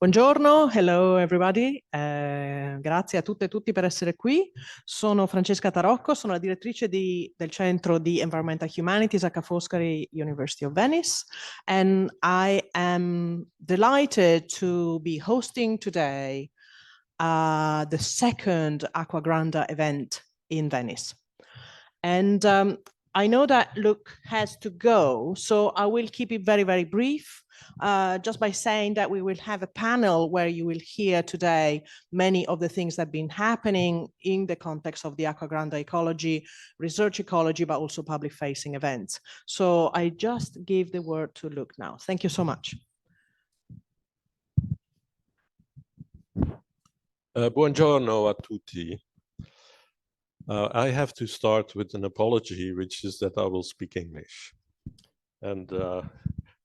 Buongiorno, hello everybody, grazie a tutte e tutti per essere qui. Sono Francesca Tarocco, sono la direttrice del Centro di Environmental Humanities a Ca' Foscari University of Venice, and I am delighted to be hosting today the second Acqua Granda event in Venice. And I know that Luke has to go, so I will keep it very, very brief. Just by saying that we will have a panel where you will hear today many of the things that have been happening in the context of the Acqua Granda ecology, research ecology, but also public facing events. So I just give the word to Luke now. Thank you so much. Buongiorno a tutti. I have to start with an apology, which is that I will speak English. And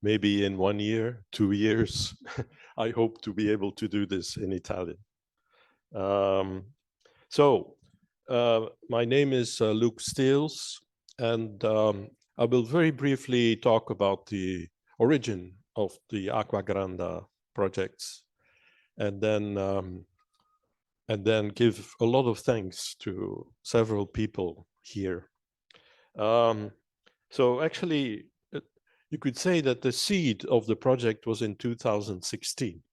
maybe in 1 year, 2 years, I hope to be able to do this in Italian. My name is Luke Steels, and I will very briefly talk about the origin of the Acqua Granda projects, and then give a lot of thanks to several people here. So actually, you could say that the seed of the project was in 2016.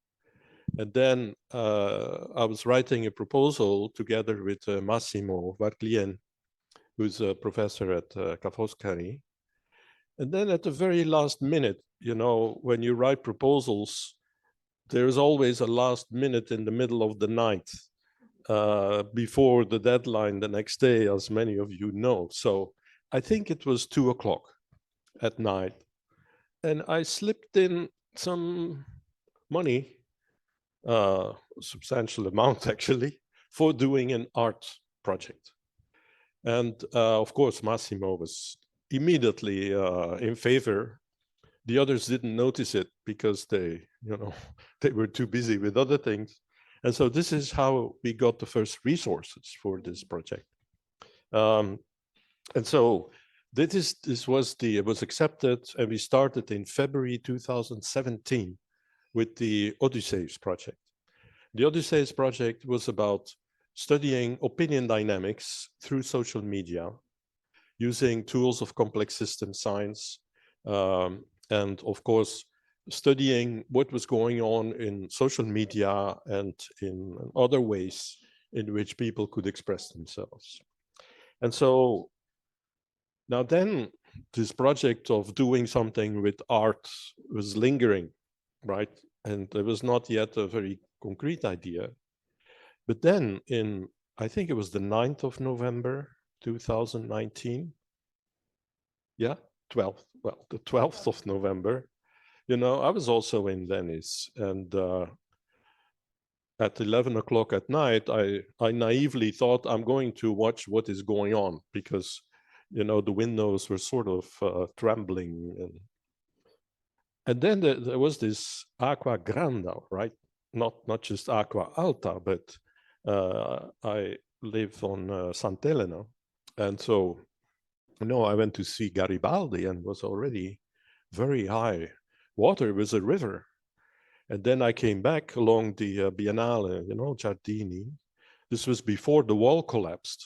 And then I was writing a proposal together with Massimo Varglien, who's a professor at Ca' Foscari. And then at the very last minute, you know, when you write proposals, there's always a last minute in the middle of the night before the deadline the next day, as many of you know. So I think it was 2 o'clock at night. And I slipped in some money, a substantial amount actually, for doing an art project. And of course, Massimo was immediately in favor. The others didn't notice it because they were too busy with other things. And so this is how we got the first resources for this project. And so it was accepted, and we started in February 2017 with the Odysseus project. The Odysseus project was about studying opinion dynamics through social media, using tools of complex system science, and of course, studying what was going on in social media and in other ways in which people could express themselves. And so now then, this project of doing something with art was lingering, right? And there was not yet a very concrete idea. But then I think it was the 9th of November, 2019. Yeah, 12th, well, the 12th of November. You know, I was also in Venice, and at 11 o'clock at night, I naively thought I'm going to watch what is going on, because, you know, the windows were sort of trembling. And then there was this Acqua Granda, right? Not just Acqua Alta, but I live on Sant'Elena. And so, you know, I went to see Garibaldi and was already very high. Water was a river. And then I came back along the Biennale, you know, Giardini. This was before the wall collapsed.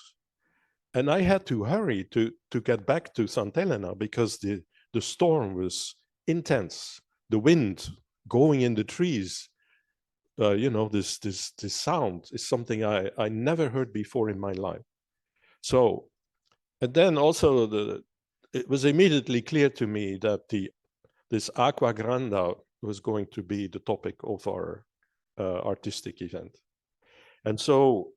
And I had to hurry to get back to Sant'Elena because the storm was intense. The wind going in the trees, you know, this sound is something I never heard before in my life. So, and then also it was immediately clear to me that this Acqua Granda was going to be the topic of our artistic event. And so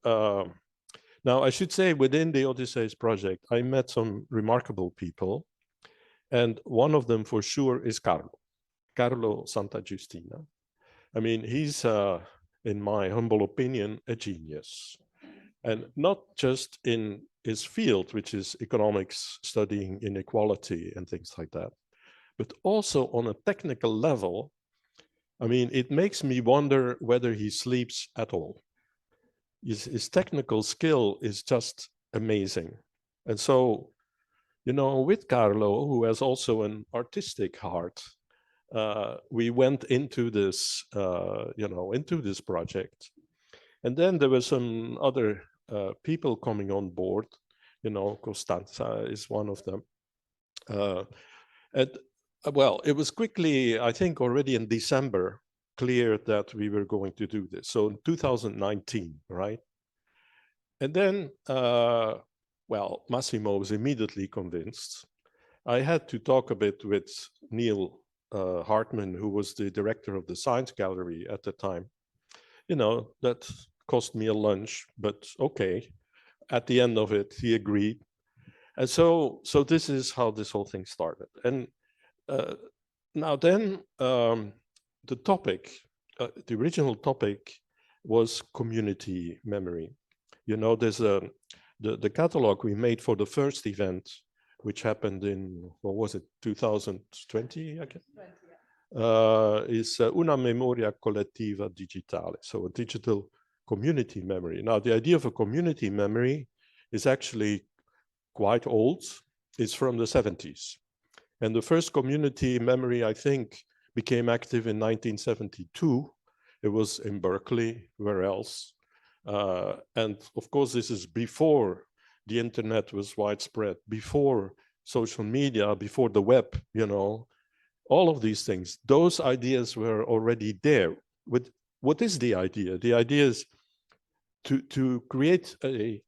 now I should say, within the Odysseus project, I met some remarkable people. And one of them for sure is Carlo Santagiustina. I mean, he's, in my humble opinion, a genius. And not just in his field, which is economics, studying inequality and things like that, but also on a technical level. I mean, it makes me wonder whether he sleeps at all. His technical skill is just amazing. And so, you know, with Carlo, who has also an artistic heart, we went into this, into this project. And then there were some other people coming on board. Conferenza is one of them. Well, it was quickly, I think already in December, clear that we were going to do this. So in 2019, right? And then, well, Massimo was immediately convinced. I had to talk a bit with Neil Hartman, who was the director of the Science Gallery at the time. That cost me a lunch, but okay. At the end of it, he agreed. And so this is how this whole thing started. And now then, the topic, the original topic was community memory. There's the catalog we made for the first event, which happened in, what was it, 2020, I guess? 20, yeah. Is una memoria collettiva digitale, so a digital community memory. Now, the idea of a community memory is actually quite old. It's from the 70s. And the first community memory, I think, became active in 1972. It was in Berkeley, where else? And of course, this is before the internet was widespread, before social media, before the web, all of these things. Those ideas were already there. What is the idea? The idea is to create a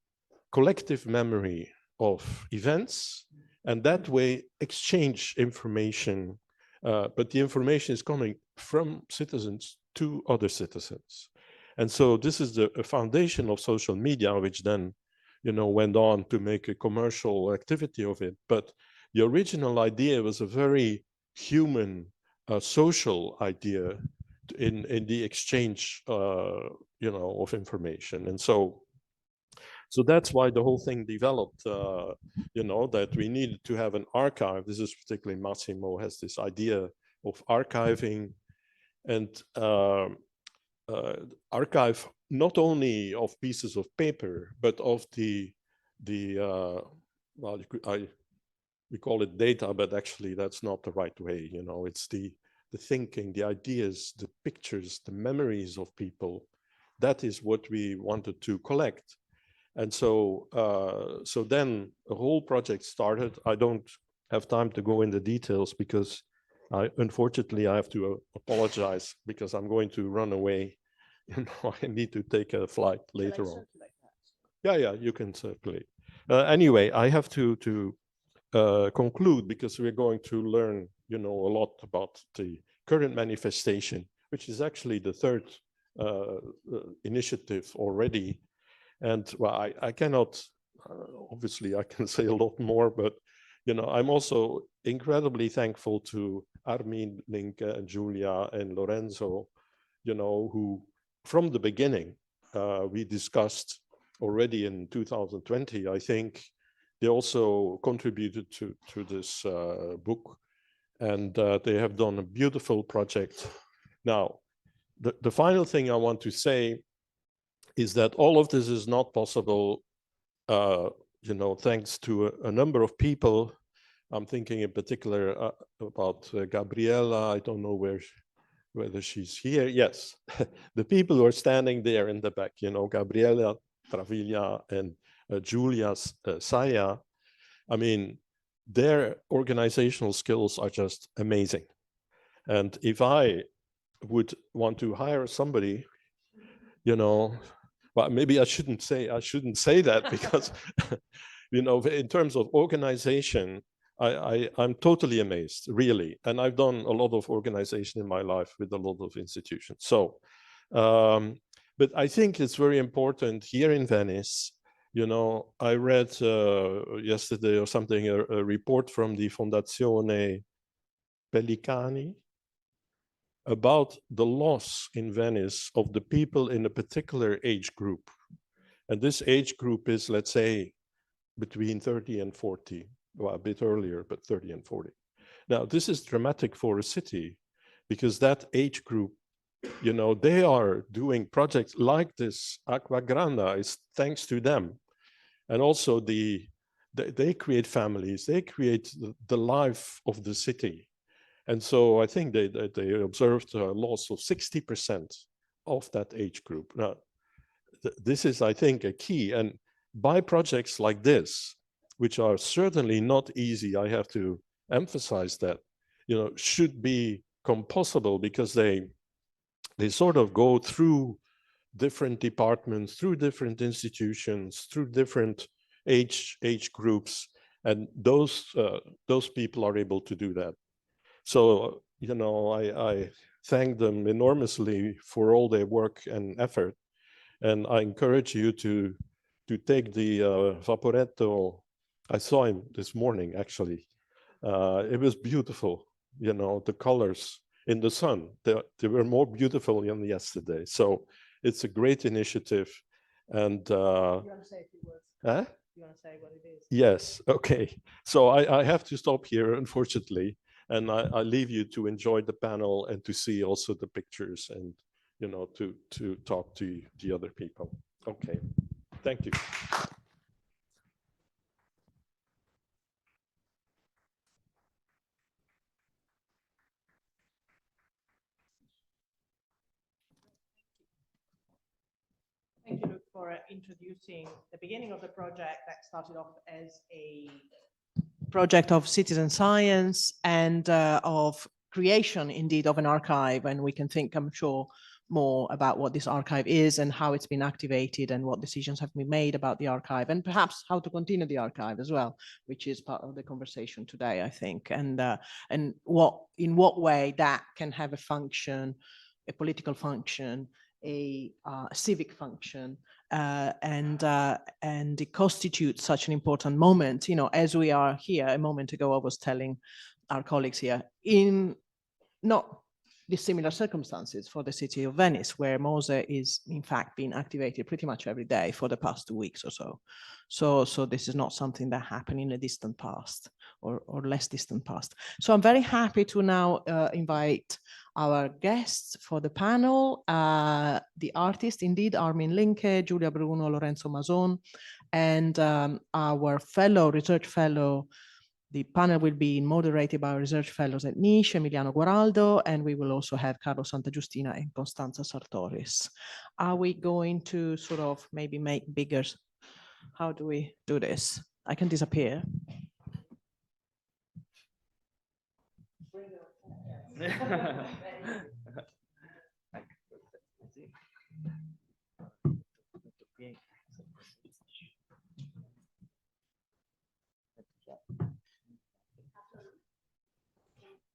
collective memory of events, and that way exchange information, but the information is coming from citizens to other citizens. And so this is the foundation of social media, which then, went on to make a commercial activity of it. But the original idea was a very human, social idea in the exchange, of information. And so that's why the whole thing developed, that we needed to have an archive. This is particularly Massimo has this idea of archiving and archive not only of pieces of paper, but of well, we call it data, but actually that's not the right way. It's the thinking, the ideas, the pictures, the memories of people. That is what we wanted to collect. And so then a whole project started. I don't have time to go into details because unfortunately I have to apologize because I'm going to run away. I need to take a flight later on. Yeah, you can circulate. Anyway, I have to conclude because we're going to learn, a lot about the current manifestation, which is actually the third initiative already. And well, I cannot, obviously I can say a lot more, but, I'm also incredibly thankful to Armin Linke and Giulia and Lorenzo, who from the beginning, we discussed already in 2020, I think they also contributed to this book, and they have done a beautiful project. Now, the final thing I want to say is that all of this is not possible, thanks to a number of people. I'm thinking in particular about Gabriella. I don't know whether she's here. Yes, the people who are standing there in the back, Gabriella Travaglia and Giulia Saya. I mean, their organizational skills are just amazing. And if I would want to hire somebody, well, maybe I shouldn't say that because, in terms of organization, I'm totally amazed, really. And I've done a lot of organization in my life with a lot of institutions. So, but I think it's very important here in Venice. I read yesterday or something, a report from the Fondazione Pellicani about the loss in Venice of the people in a particular age group. And this age group is, let's say, between 30 and 40, well, a bit earlier, but 30 and 40. Now, this is dramatic for a city because that age group, they are doing projects like this. Acqua Granda is thanks to them. And also they create families, they create the life of the city. And so I think they observed a loss of 60% of that age group. Now, this is, I think, a key. And by projects like this, which are certainly not easy, I have to emphasize that, should be composable, because they sort of go through different departments, through different institutions, through different age groups, and those people are able to do that. So, I thank them enormously for all their work and effort, and I encourage you to take the Vaporetto. I saw him this morning, actually. It was beautiful, the colors in the sun. They were more beautiful than yesterday. So it's a great initiative. And you want to say a few words? Huh? You want to say what it is? Yes. Okay. So I have to stop here, unfortunately, and I leave you to enjoy the panel and to see also the pictures and to talk to the other people. Okay. Thank you. Thank you, Luke, for introducing the beginning of the project that started off as a project of citizen science and of creation, indeed, of an archive. And we can think, I'm sure, more about what this archive is and how it's been activated and what decisions have been made about the archive, and perhaps how to continue the archive as well, which is part of the conversation today, I think, and in what way that can have a function, a political function, a civic function, and it constitutes such an important moment, as we are here. A moment ago, I was telling our colleagues here, in not dissimilar circumstances for the city of Venice, where Mose is in fact being activated pretty much every day for the past 2 weeks or so. So this is not something that happened in a distant past or less distant past. So I'm very happy to now invite our guests for the panel, the artists, indeed, Armin Linke, Giulia Bruno, Lorenzo Mason, and our research fellow. The panel will be moderated by our research fellows at Niche, Emiliano Guaraldo, and we will also have Carlo Santagiustina and Costanza Sartoris. Are we going to sort of maybe make bigger? How do we do this? I can disappear.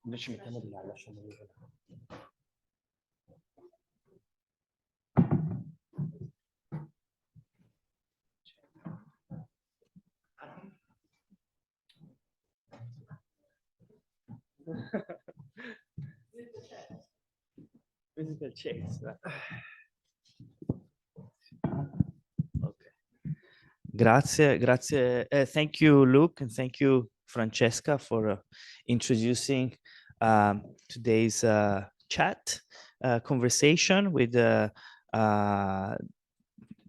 Noi ci mettiamo di là, lasciamo dire. Musical chairs. Okay. Grazie. Thank you, Luke, and thank you, Francesca, for introducing today's chat conversation with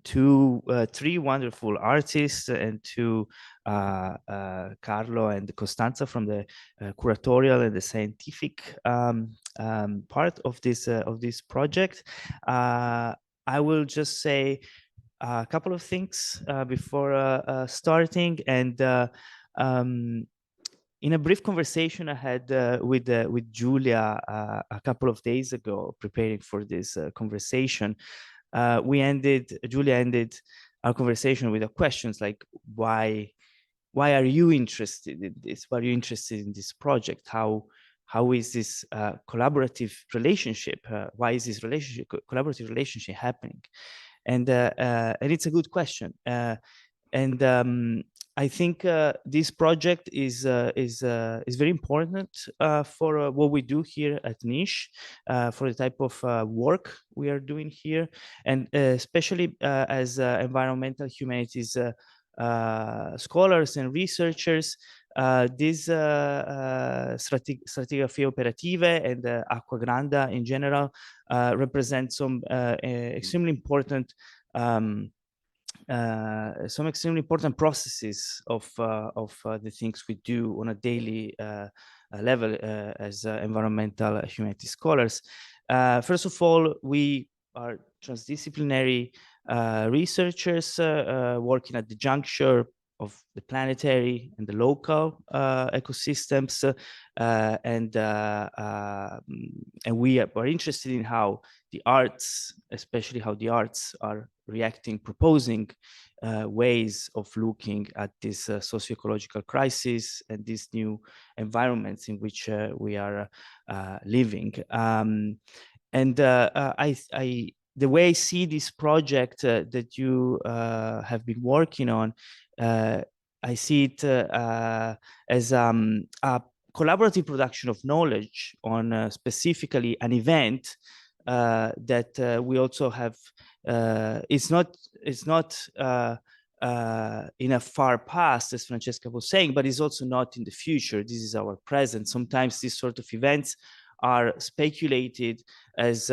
three wonderful artists and Carlo and Costanza from the curatorial and the scientific part of this project. I will just say a couple of things before starting, and in a brief conversation I had with Giulia a couple of days ago, preparing for this conversation, Giulia ended our conversation with a questions like, why are you interested in this? Why are you interested in this project? How is this collaborative relationship? Why is this collaborative relationship happening? And it's a good question. I think this project is very important for what we do here at Niche, for the type of work we are doing here, and especially as environmental humanities scholars and researchers. This Stratigrafie Operative and Acqua Granda in general represent some extremely important processes of the things we do on a daily level as environmental humanities scholars. First of all, we are transdisciplinary researchers working at the juncture of the planetary and the local ecosystems, and we are interested in how the arts, especially how the arts are reacting, proposing ways of looking at this socio-ecological crisis and these new environments in which we are living. The way I see this project that you have been working on, I see it as a collaborative production of knowledge on specifically an event that we also have. It's not in a far past, as Francesca was saying, but it's also not in the future. This is our present. Sometimes these sort of events are speculated as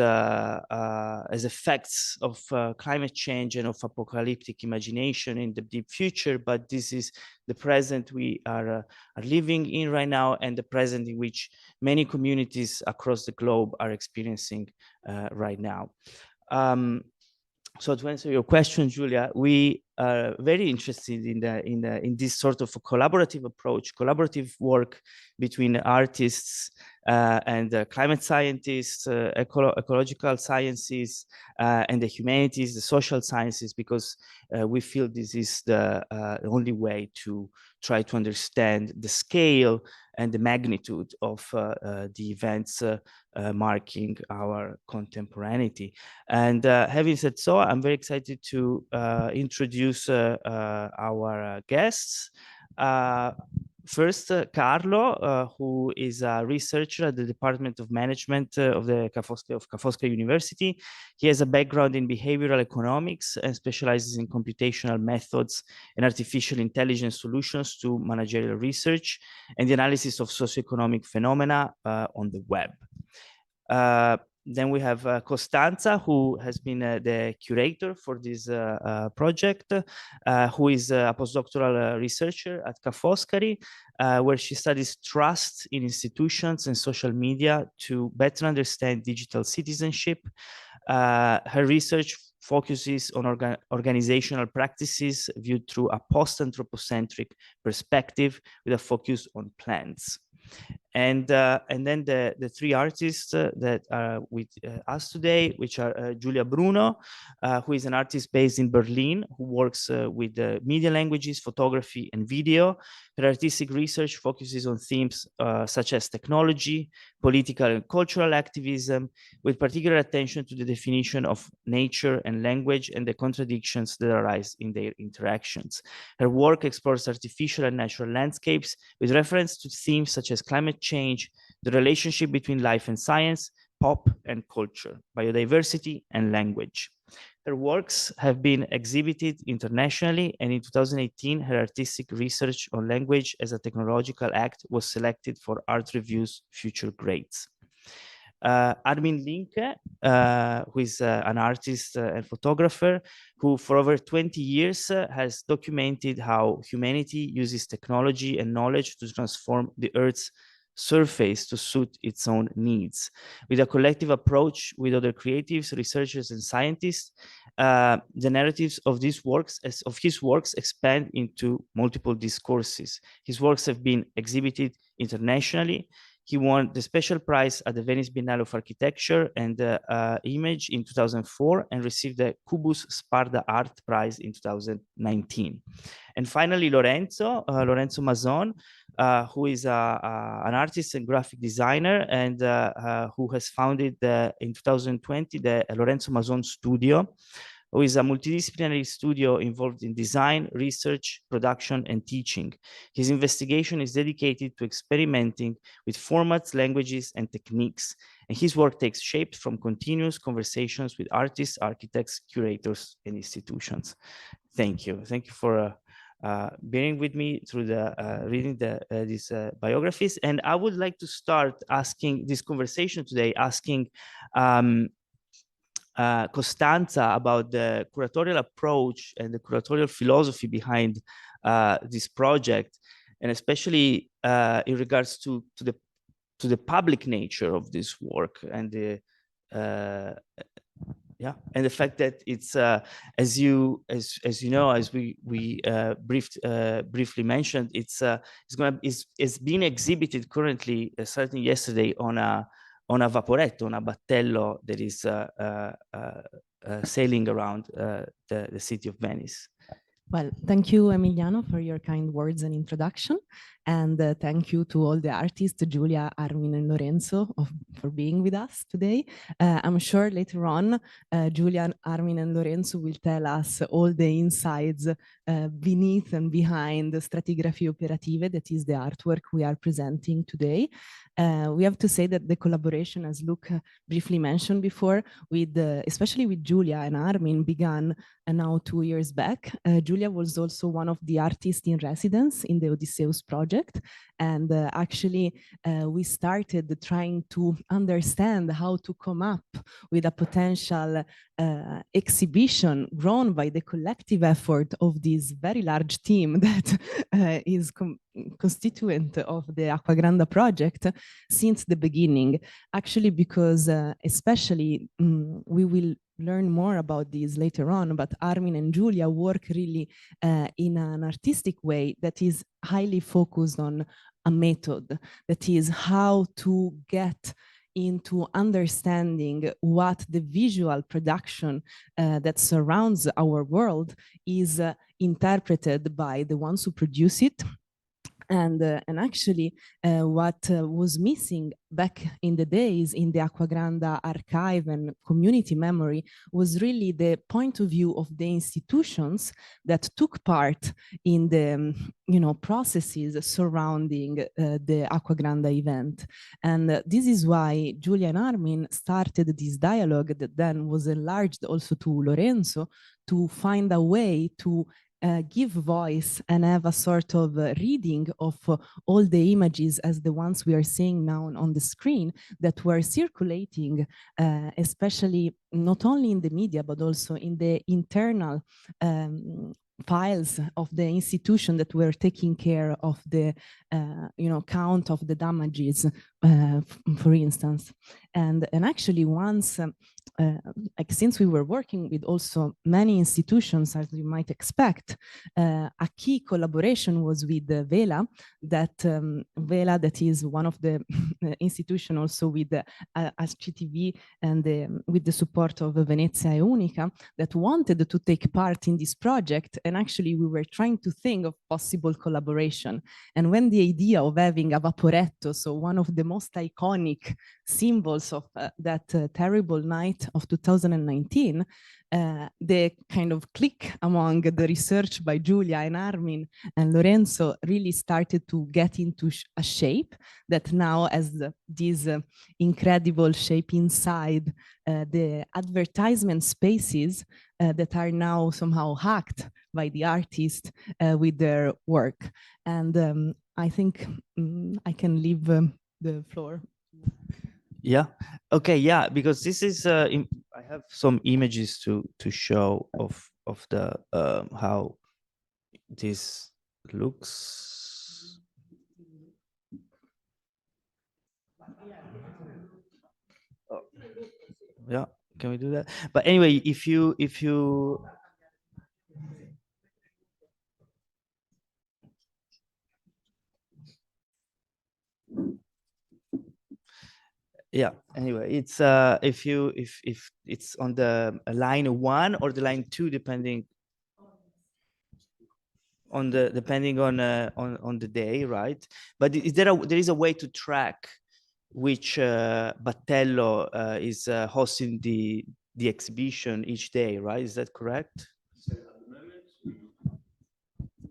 effects of climate change and of apocalyptic imagination in the deep future, but this is the present we are living in right now, and the present in which many communities across the globe are experiencing right now. So to answer your question, Giulia, we are very interested in this sort of a collaborative approach, collaborative work between artists and climate scientists, ecological sciences, and the humanities, the social sciences, because we feel this is the only way to try to understand the scale and the magnitude of the events marking our contemporaneity. And having said so, I'm very excited to introduce our guests. First, Carlo, who is a researcher at the Department of Management of the Ca' Foscari University. He has a background in behavioral economics and specializes in computational methods and artificial intelligence solutions to managerial research and the analysis of socioeconomic phenomena on the web. Then we have Costanza, who has been the curator for this project, who is a postdoctoral researcher at Ca' Foscari, where she studies trust in institutions and social media to better understand digital citizenship. Her research focuses on organizational practices viewed through a post-anthropocentric perspective with a focus on plants. And then the three artists that are with us today, which are Giulia Bruno, who is an artist based in Berlin, who works with media languages, photography, and video. Her artistic research focuses on themes such as technology, political and cultural activism, with particular attention to the definition of nature and language and the contradictions that arise in their interactions. Her work explores artificial and natural landscapes with reference to themes such as climate change, the relationship between life and science, pop and culture, biodiversity and language. Her works have been exhibited internationally, and in 2018, her artistic research on language as a technological act was selected for Art Review's Future Grades. Armin Linke, who is an artist and photographer, who for over 20 years has documented how humanity uses technology and knowledge to transform the Earth's surface to suit its own needs. With a collective approach with other creatives, researchers, and scientists, the narratives of his works expand into multiple discourses. His works have been exhibited internationally. He won the special prize at the Venice Biennale of Architecture and Image in 2004 and received the Cubus Sparda Art Prize in 2019. And finally, Lorenzo Mason, who is an artist and graphic designer, and who has founded in 2020 the Lorenzo Mason Studio, who is a multidisciplinary studio involved in design, research, production, and teaching. His investigation is dedicated to experimenting with formats, languages, and techniques, and his work takes shape from continuous conversations with artists, architects, curators, and institutions. Thank you. Thank you for bearing with me through the reading these biographies. And I would like to start asking this conversation today, asking Costanza about the curatorial approach and the curatorial philosophy behind this project, and especially in regards to the to the public nature of this work and the yeah, and the fact that it's as you know, as we briefly mentioned, it's being exhibited currently, starting yesterday, on a vaporetto, on a battello that is sailing around the city of Venice. Well, thank you, Emiliano, for your kind words and introduction. And thank you to all the artists, Giulia, Armin, and Lorenzo, for being with us today. I'm sure later on, Giulia, Armin, and Lorenzo will tell us all the insides beneath and behind the Stratigrafie Operative, that is the artwork we are presenting today. We have to say that the collaboration, as Luke briefly mentioned before, with especially with Giulia and Armin, began now 2 years back. Giulia was also one of the artists in residence in the Odysseus project. And actually, we started trying to understand how to come up with a potential exhibition grown by the collective effort of this very large team that is constituent of the Acquagranda project since the beginning. Actually, because especially we will learn more about this later on, but Armin and Giulia work really in an artistic way that is highly focused on a method, that is how to get into understanding what the visual production that surrounds our world is interpreted by the ones who produce it. And actually, what was missing back in the days in the Acquagranda archive and community memory was really the point of view of the institutions that took part in the processes surrounding the Acquagranda event. And this is why Giulia and Armin started this dialogue that then was enlarged also to Lorenzo, to find a way to give voice and have a sort of reading of all the images as the ones we are seeing now on the screen that were circulating, especially not only in the media, but also in the internal files of the institution that were taking care of the count of the damages, for instance. And actually once like since we were working with also many institutions, as you might expect, a key collaboration was with Vela, that is one of the institutions also with HCTV and with the support of Venezia e Unica, that wanted to take part in this project. And actually we were trying to think of possible collaboration. And when the idea of having a vaporetto, so one of the most iconic symbols of that terrible night of 2019, the kind of click among the research by Giulia and Armin and Lorenzo really started to get into a shape that now has this incredible shape inside the advertisement spaces that are now somehow hacked by the artist with their work. And I think I can leave the floor. Yeah. Okay. Yeah. Because this is I have some images to show of the how this looks. Oh. Yeah. Can we do that? But anyway, if you yeah, anyway, it's if it's on the line 1 or the line 2, depending on the on the day, right? But there is a way to track which battello is hosting the exhibition each day, right? Is that correct?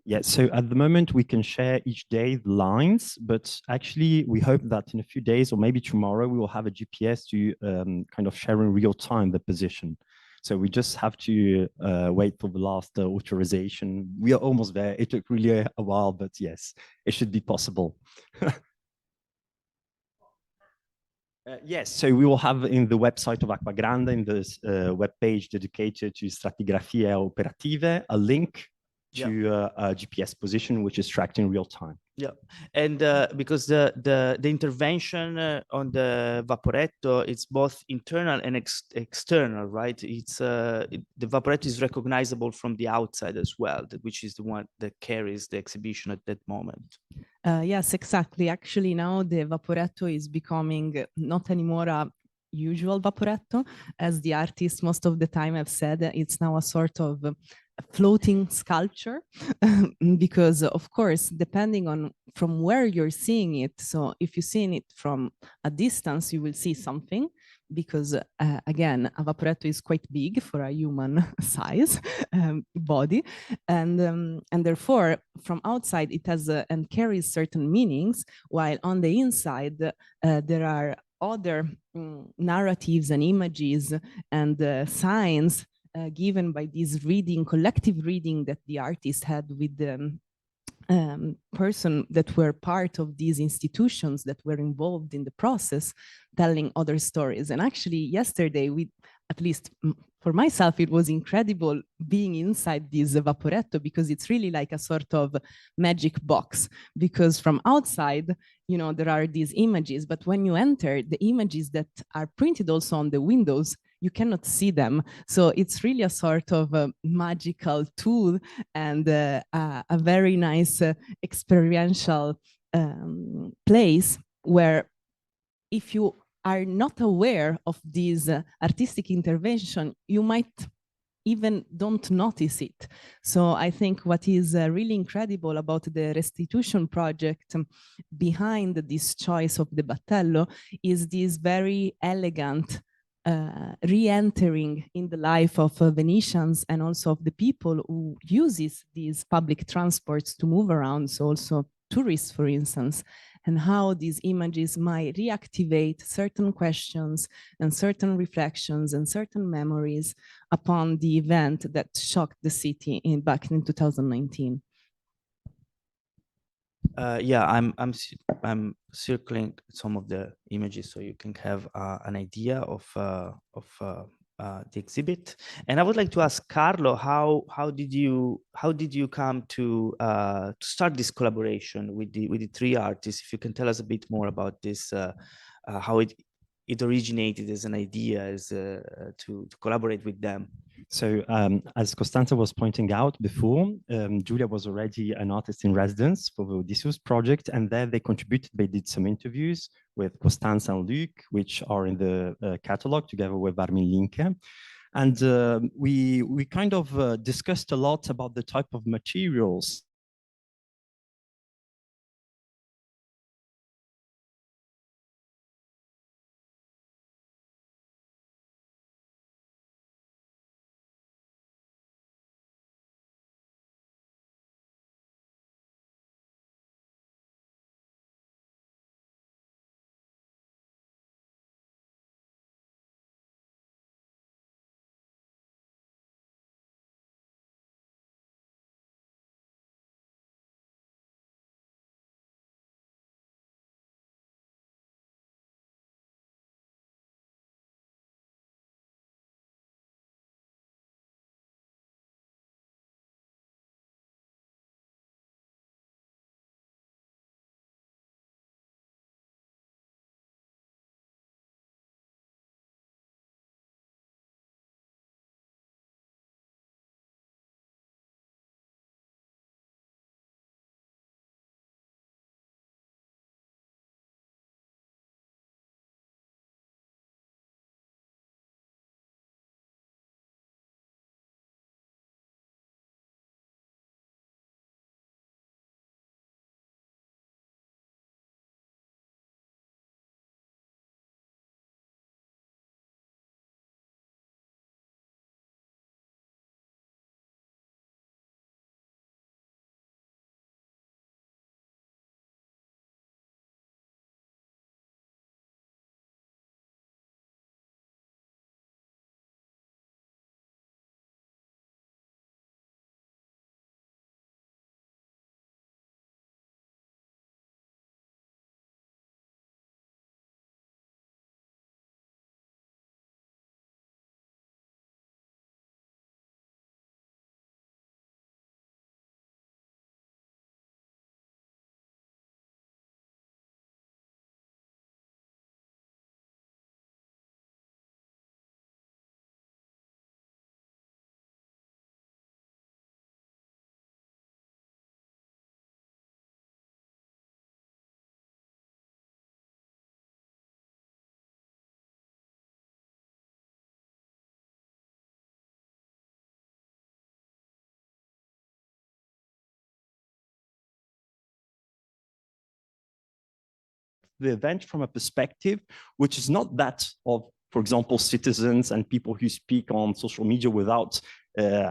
Yeah, so at the moment we can share each day the lines, but actually we hope that in a few days or maybe tomorrow we will have a GPS to kind of share in real time the position. So we just have to wait for the last authorization. We are almost there. It took really a while, but yes, it should be possible. Yes, so we will have in the website of Acquagranda, in this webpage dedicated to Stratigrafie Operative, a link to a GPS position, which is tracked in real time. Yeah, and because the intervention on the vaporetto, it's both internal and external, right? It's the vaporetto is recognizable from the outside as well, which is the one that carries the exhibition at that moment. Yes, exactly. Actually, now the vaporetto is becoming not anymore a usual vaporetto, as the artists most of the time have said. It's now a sort of floating sculpture because, of course, depending on from where you're seeing it. So if you're seeing it from a distance, you will see something, because again, a vaporetto is quite big for a human size body, and therefore from outside it has and carries certain meanings, while on the inside there are other narratives and images and signs given by this reading, collective reading that the artist had with the person that were part of these institutions that were involved in the process, telling other stories. And actually yesterday, we, at least for myself, it was incredible being inside this vaporetto, because it's really like a sort of magic box, because from outside, you know, there are these images, but when you enter, the images that are printed also on the windows, you cannot see them. So it's really a sort of a magical tool and a very nice experiential place where, if you are not aware of this artistic intervention, you might even don't notice it. So I think what is really incredible about the restitution project behind this choice of the battello is this very elegant re-entering in the life of Venetians and also of the people who uses these public transports to move around, so also tourists, for instance, and how these images might reactivate certain questions and certain reflections and certain memories upon the event that shocked the city back in 2019. Yeah, I'm circling some of the images so you can have an idea of the exhibit. And I would like to ask Carlo, how did you come to start this collaboration with the three artists? If you can tell us a bit more about this, how it originated as an idea, as to collaborate with them. So as Costanza was pointing out before, Giulia was already an artist in residence for the Odysseus project, and there they contributed, they did some interviews with Costanza and Luc, which are in the catalog together with Armin Linke. And we kind of discussed a lot about the type of materials the event from a perspective which is not that of, for example, citizens and people who speak on social media without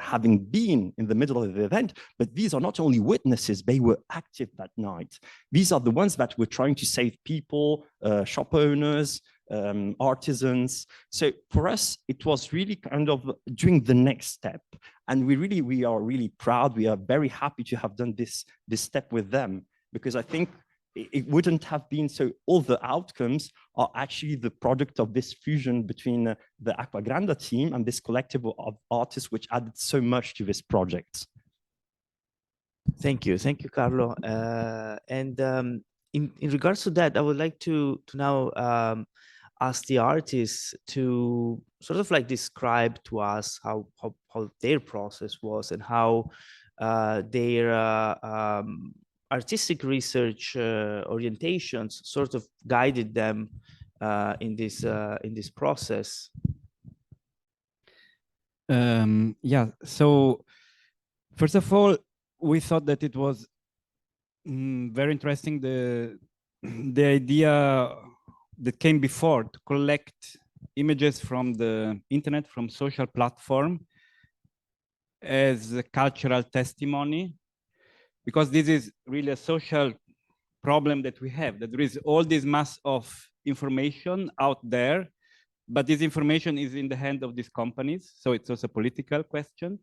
having been in the middle of the event, but these are not only witnesses, they were active that night. These are the ones that were trying to save people, shop owners, artisans. So for us, it was really kind of doing the next step. And we are really proud. We are very happy to have done this step with them, because I think it wouldn't have been so. All the outcomes are actually the product of this fusion between the Aquagranda team and this collective of artists, which added so much to this project. Thank you, Carlo. In regards to that, I would like to now ask the artists to sort of like describe to us how their process was and how their artistic research orientations sort of guided them in this process. Yeah, so first of all, we thought that it was very interesting, the idea that came before, to collect images from the internet, from social platform, as a cultural testimony, because this is really a social problem that we have, that there is all this mass of information out there, but this information is in the hand of these companies, so it's also a political question.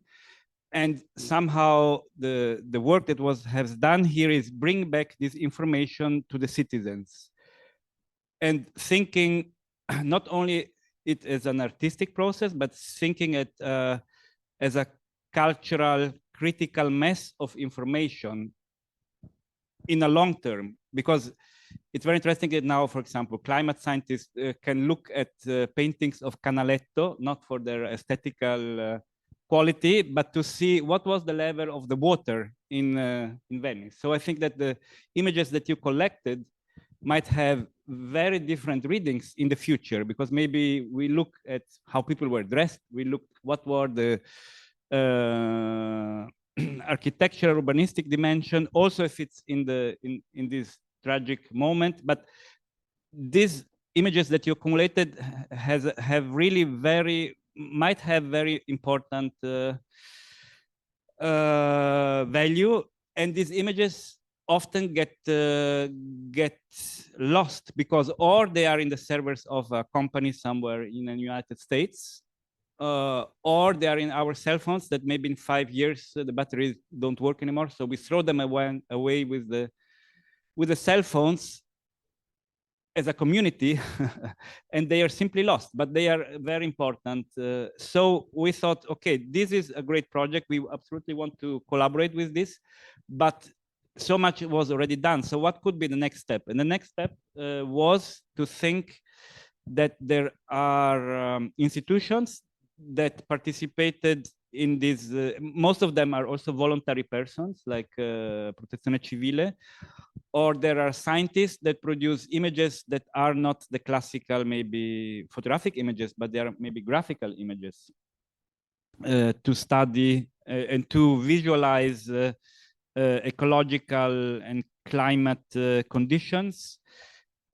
And somehow the work that has done here is bring back this information to the citizens, and thinking not only it as an artistic process, but thinking it as a cultural critical mass of information in a long term, because it's very interesting that now, for example, climate scientists can look at paintings of Canaletto, not for their aesthetical quality, but to see what was the level of the water in Venice. So I think that the images that you collected might have very different readings in the future, because maybe we look at how people were dressed, we look what were the architectural, urbanistic dimension, also if it's in this tragic moment. But these images that you accumulated might have very important value, and these images often get lost, because or they are in the servers of a company somewhere in the United States, or they are in our cell phones that maybe in 5 years the batteries don't work anymore, so we throw them away with the cell phones as a community, and they are simply lost, but they are very important. So we thought, okay, this is a great project, we absolutely want to collaborate with this, but so much was already done. So what could be the next step? And the next step was to think that there are institutions that participated in this. Most of them are also voluntary persons, like Protezione Civile, or there are scientists that produce images that are not the classical, maybe photographic images, but they are maybe graphical images to study and to visualize ecological and climate conditions,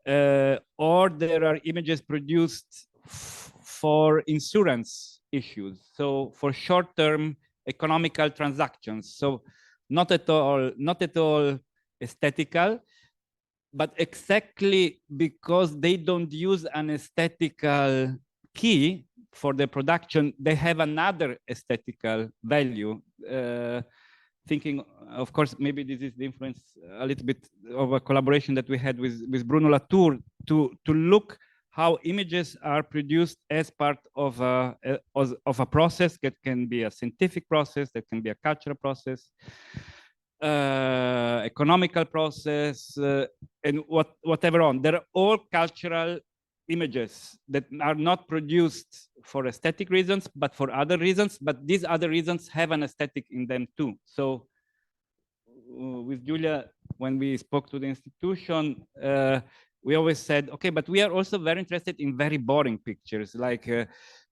or there are images produced for insurance issues, so for short-term economical transactions. So not at all aesthetical, but exactly because they don't use an aesthetical key for the production, they have another aesthetical value. Thinking, of course, maybe this is the influence a little bit of a collaboration that we had with Bruno Latour to look how images are produced as part of a process that can be a scientific process, that can be a cultural process, economical process, and whatever on. They're all cultural images that are not produced for aesthetic reasons, but for other reasons. But these other reasons have an aesthetic in them too. So with Giulia, when we spoke to the institution, we always said, okay, but we are also very interested in very boring pictures, like,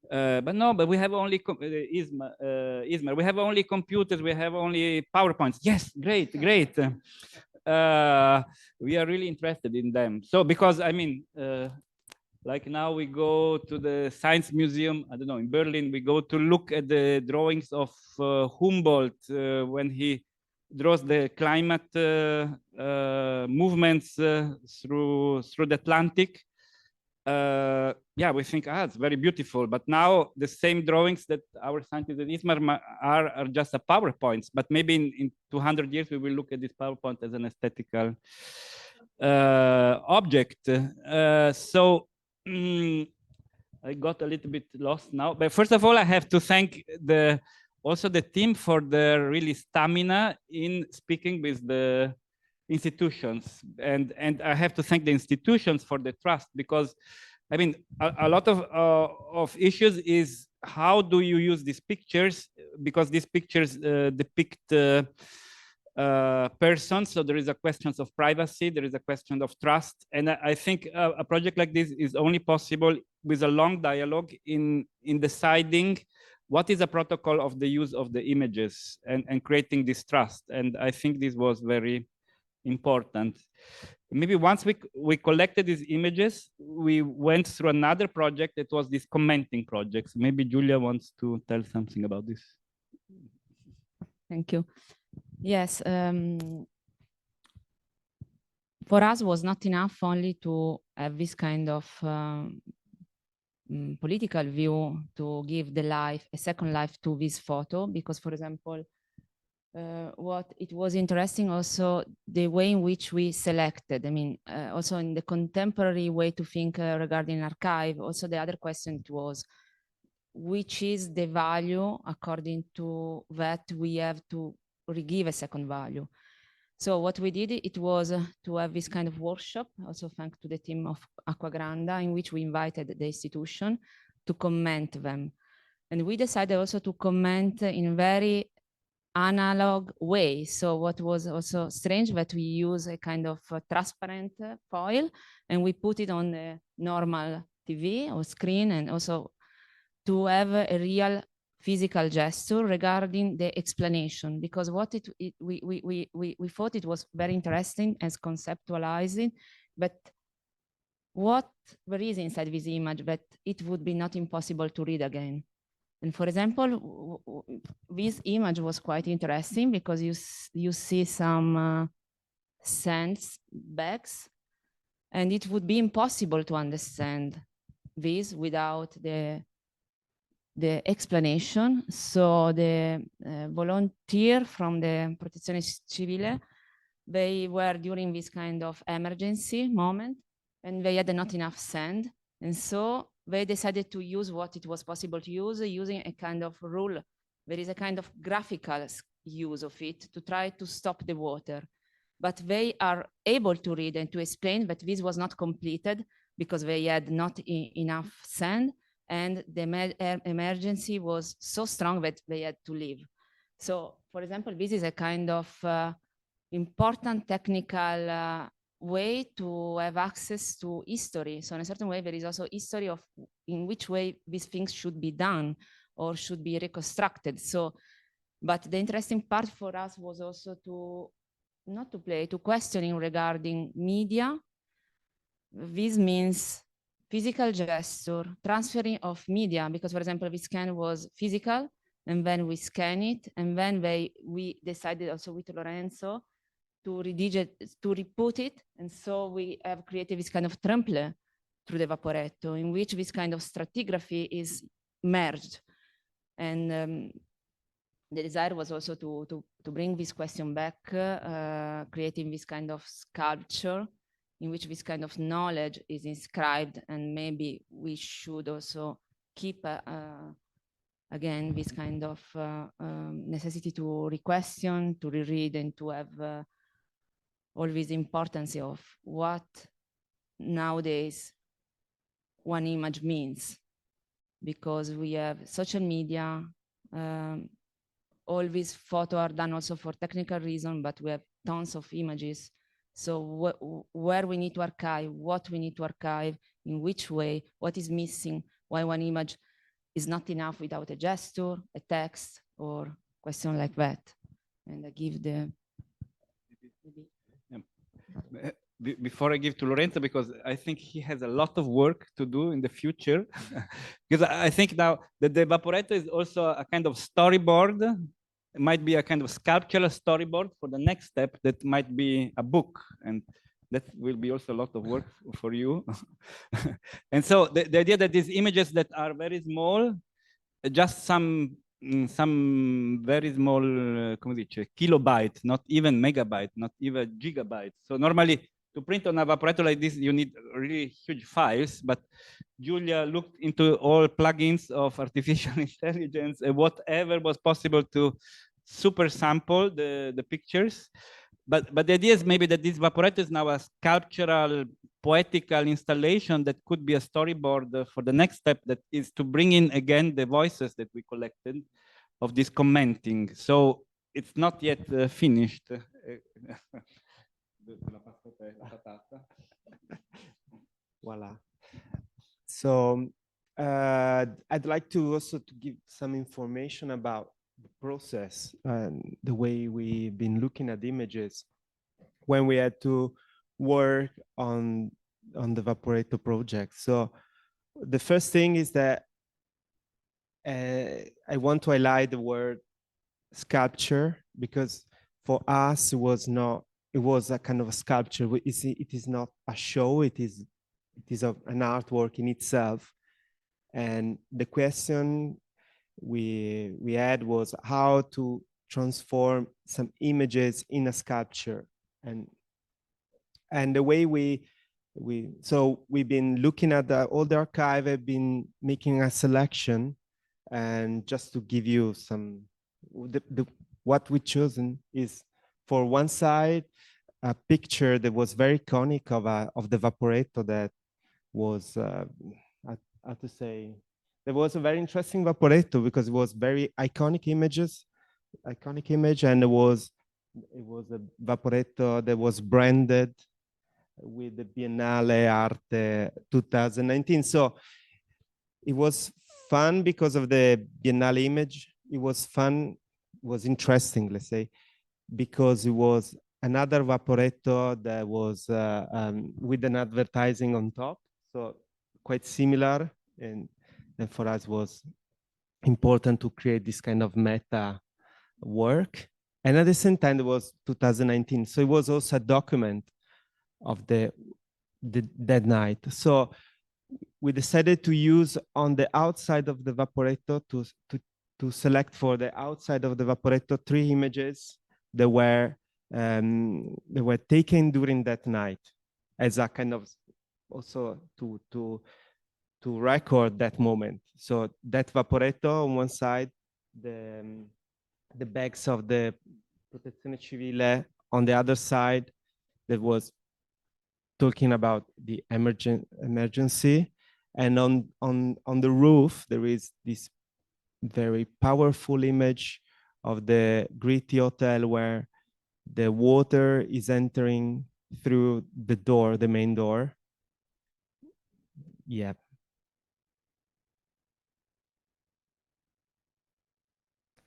but we have only Isma, we have only computers, we have only PowerPoints. Yes, great. we are really interested in them. So because I mean, like now we go to the Science Museum, I don't know, in Berlin, we go to look at the drawings of Humboldt when he draws the climate movements through the Atlantic. Yeah, we think, it's very beautiful. But now the same drawings that our scientists at ISMAR are just a PowerPoints. But maybe in 200 years, we will look at this PowerPoint as an aesthetical object. I got a little bit lost now. But first of all, I have to thank also the team for their really stamina in speaking with the institutions, and I have to thank the institutions for the trust, because I mean a lot of issues is how do you use these pictures, because these pictures depict persons, so there is a question of privacy, there is a question of trust, and I think a project like this is only possible with a long dialogue in deciding what is a protocol of the use of the images and creating this trust. And I think this was very important. Maybe once we collected these images, we went through another project that was this commenting project. Maybe Giulia wants to tell something about this. Thank you. Yes, for us was not enough only to have this kind of political view to give the life, a second life to this photo, because, for example, what it was interesting also the way in which we selected. I mean, also in the contemporary way to think regarding archive. Also, the other question was, which is the value according to that we have to give a second value. So what we did, it was to have this kind of workshop, also thanks to the team of Acquagranda, in which we invited the institution to comment them. And we decided also to comment in very analog way. So what was also strange, that we use a kind of transparent foil, and we put it on the normal TV or screen, and also to have a real physical gesture regarding the explanation, because what we thought it was very interesting as conceptualizing, but what there is inside this image that it would be not impossible to read again. And for example, this image was quite interesting because you see some sandbags, and it would be impossible to understand this without the explanation. So the volunteer from the Protezione Civile, they were during this kind of emergency moment, and they had not enough sand. And so they decided to use what it was possible to use, using a kind of rule. There is a kind of graphical use of it to try to stop the water. But they are able to read and to explain that this was not completed because they had not enough sand, and the emergency was so strong that they had to leave. So, for example, this is a kind of important technical way to have access to history. So in a certain way, there is also history of in which way these things should be done or should be reconstructed. So, but the interesting part for us was also to not to play, to questioning regarding media. This means physical gesture, transferring of media, because for example, this scan was physical, and then we scan it, and then we decided also with Lorenzo to re-put it, and so we have created this kind of template through the Vaporetto, in which this kind of stratigraphy is merged. And the desire was also to bring this question back, creating this kind of sculpture in which this kind of knowledge is inscribed, and maybe we should also keep again this kind of necessity to re-question, to reread, and to have all this importance of what nowadays one image means, because we have social media, all these photos are done also for technical reason, but we have tons of images. So where we need to archive, what we need to archive, in which way, what is missing, why one image is not enough without a gesture, a text, or question like that. And I give the... before I give to Lorenzo, because I think he has a lot of work to do in the future. Because I think now that the Vaporetto is also a kind of storyboard. It might be a kind of sculptural storyboard for the next step that might be a book. And that will be also a lot of work for you. And so the idea that these images that are very small, just some very small kilobyte, not even megabyte, not even gigabyte. So normally to print on a Vaporetto like this, you need really huge files, but Giulia looked into all plugins of artificial intelligence and whatever was possible to super sample the pictures. But the idea is maybe that this Vaporetto is now a sculptural, poetical installation that could be a storyboard for the next step, that is to bring in again the voices that we collected of this commenting. So it's not yet finished. Voila. So I'd like to also to give some information about the process and the way we've been looking at images when we had to work on the Vaporetto project. So the first thing is that I want to highlight the word sculpture, because for us it was a kind of a sculpture. It is not a show, it is an artwork in itself. And the question we had was how to transform some images in a sculpture. And the way we've been looking at all the archive, I've been making a selection, and just to give you some, what we've chosen is, for one side, a picture that was very iconic of the Vaporetto, that was, how to say, there was a very interesting Vaporetto because it was very iconic image, and it was a Vaporetto that was branded with the Biennale Arte 2019. So it was fun because of the Biennale image. It was fun, it was interesting, let's say, because it was another Vaporetto that was with an advertising on top. So quite similar, and for us was important to create this kind of meta work. And at the same time, it was 2019. So it was also a document of that night. So we decided to use on the outside of the Vaporetto to select for the outside of the Vaporetto 3 images that were taken during that night, as a kind of also to record that moment. So that Vaporetto on one side, the bags of the Protezione Civile on the other side, that was talking about the emergency. And on the roof, there is this very powerful image of the Gritti Hotel, where the water is entering through the door, the main door. Yeah.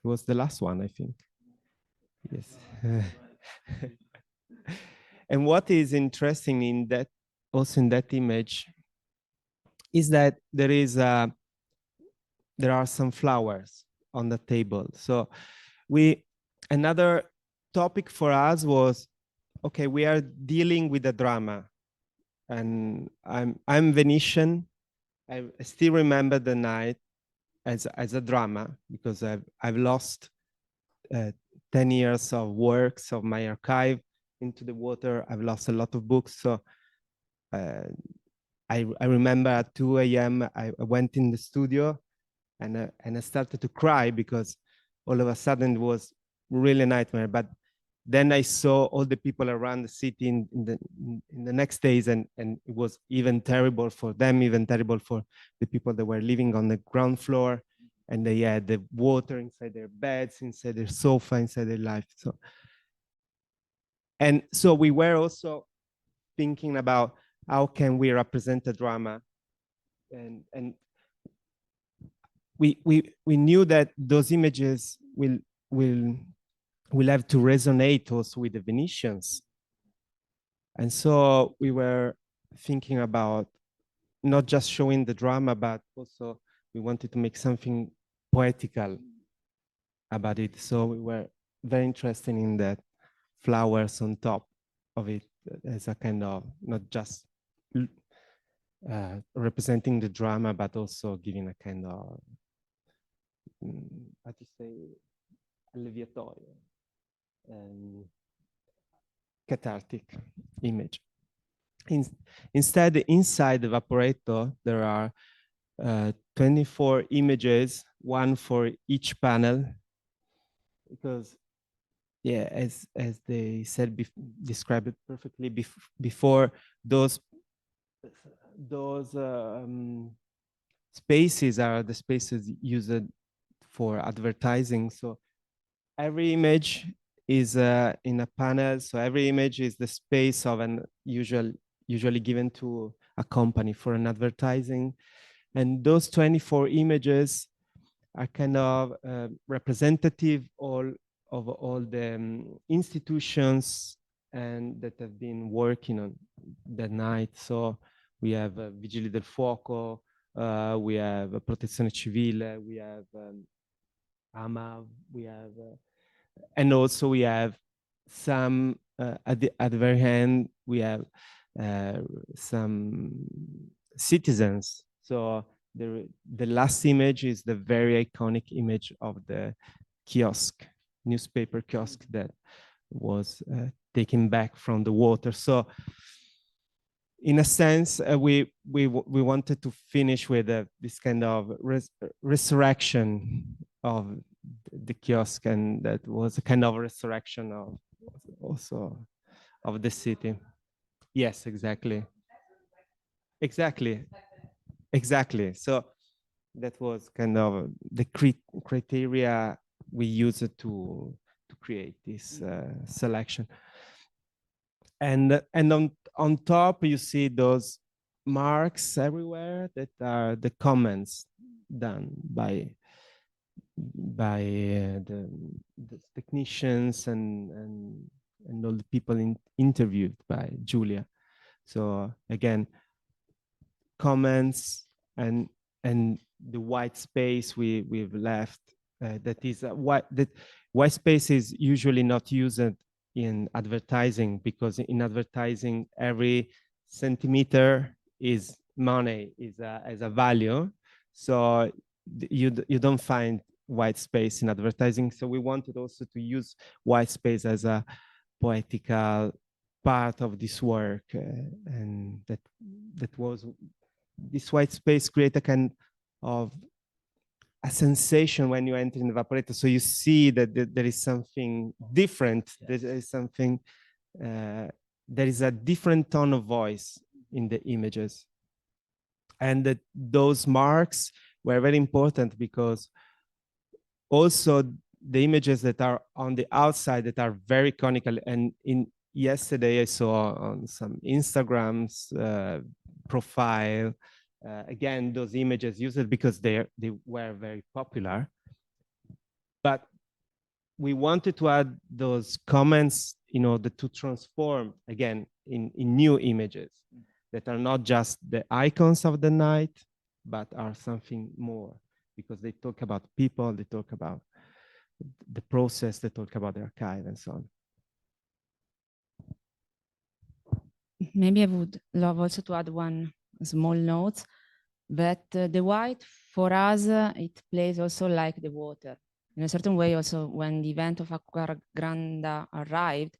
It was the last one, I think. Yes. And what is interesting in that, also in that image, is that there are some flowers on the table. So another topic for us was, okay, we are dealing with a drama, and I'm Venetian. I still remember the night as a drama, because I've lost 10 years of works of my archive into the water. I've lost a lot of books. So I remember at 2 a.m. I went in the studio, and I started to cry, because all of a sudden it was really a nightmare. But then I saw all the people around the city in the next days, and it was even terrible for them, even terrible for the people that were living on the ground floor, and they had the water inside their beds, inside their sofa, inside their life. So we were also thinking about how can we represent the drama, and we knew that those images will have to resonate also with the Venetians. And so we were thinking about not just showing the drama, but also we wanted to make something poetical about it. So we were very interested in that flowers on top of it as a kind of not just representing the drama, but also giving a kind of how to say alleviatorio and cathartic image. Instead, inside the Vaporetto, there are 24 images, one for each panel, because yeah, as they said, described it perfectly before, those spaces are the spaces used for advertising. So every image is in a panel. So every image is the space of an usually given to a company for an advertising. And those 24 images are kind of representative of all the institutions and that have been working on that night. So we have Vigili del Fuoco, we have Protezione Civile, we have AMA, we have, and also we have some, at the very end, we have some citizens. So the last image is the very iconic image of the kiosk, newspaper kiosk that was taken back from the water. So in a sense, we wanted to finish with this kind of resurrection of the kiosk, and that was a kind of resurrection of also of the city. Yes, exactly. Exactly. So that was kind of the criteria we used to create this selection. And on top, you see those marks everywhere that are the comments done by the technicians and all the people interviewed by Giulia. So again, comments and the white space we've left. That white space is usually not used in advertising, because in advertising every centimeter is money, is a value. So you don't find white space in advertising. So we wanted also to use white space as a poetical part of this work, and that was this white space create a kind of a sensation when you enter in the Vaporetto. So you see that there is something different. Yes. There is something, there is a different tone of voice in the images. And that those marks were very important, because also the images that are on the outside that are very conical, and yesterday I saw on some Instagram's profile, again, those images used because they were very popular. But we wanted to add those comments in order to transform, again, in new images that are not just the icons of the night, but are something more, because they talk about people, they talk about the process, they talk about the archive and so on. Maybe I would love also to add one small note, that the white for us, it plays also like the water. In a certain way also when the event of Acqua Granda arrived,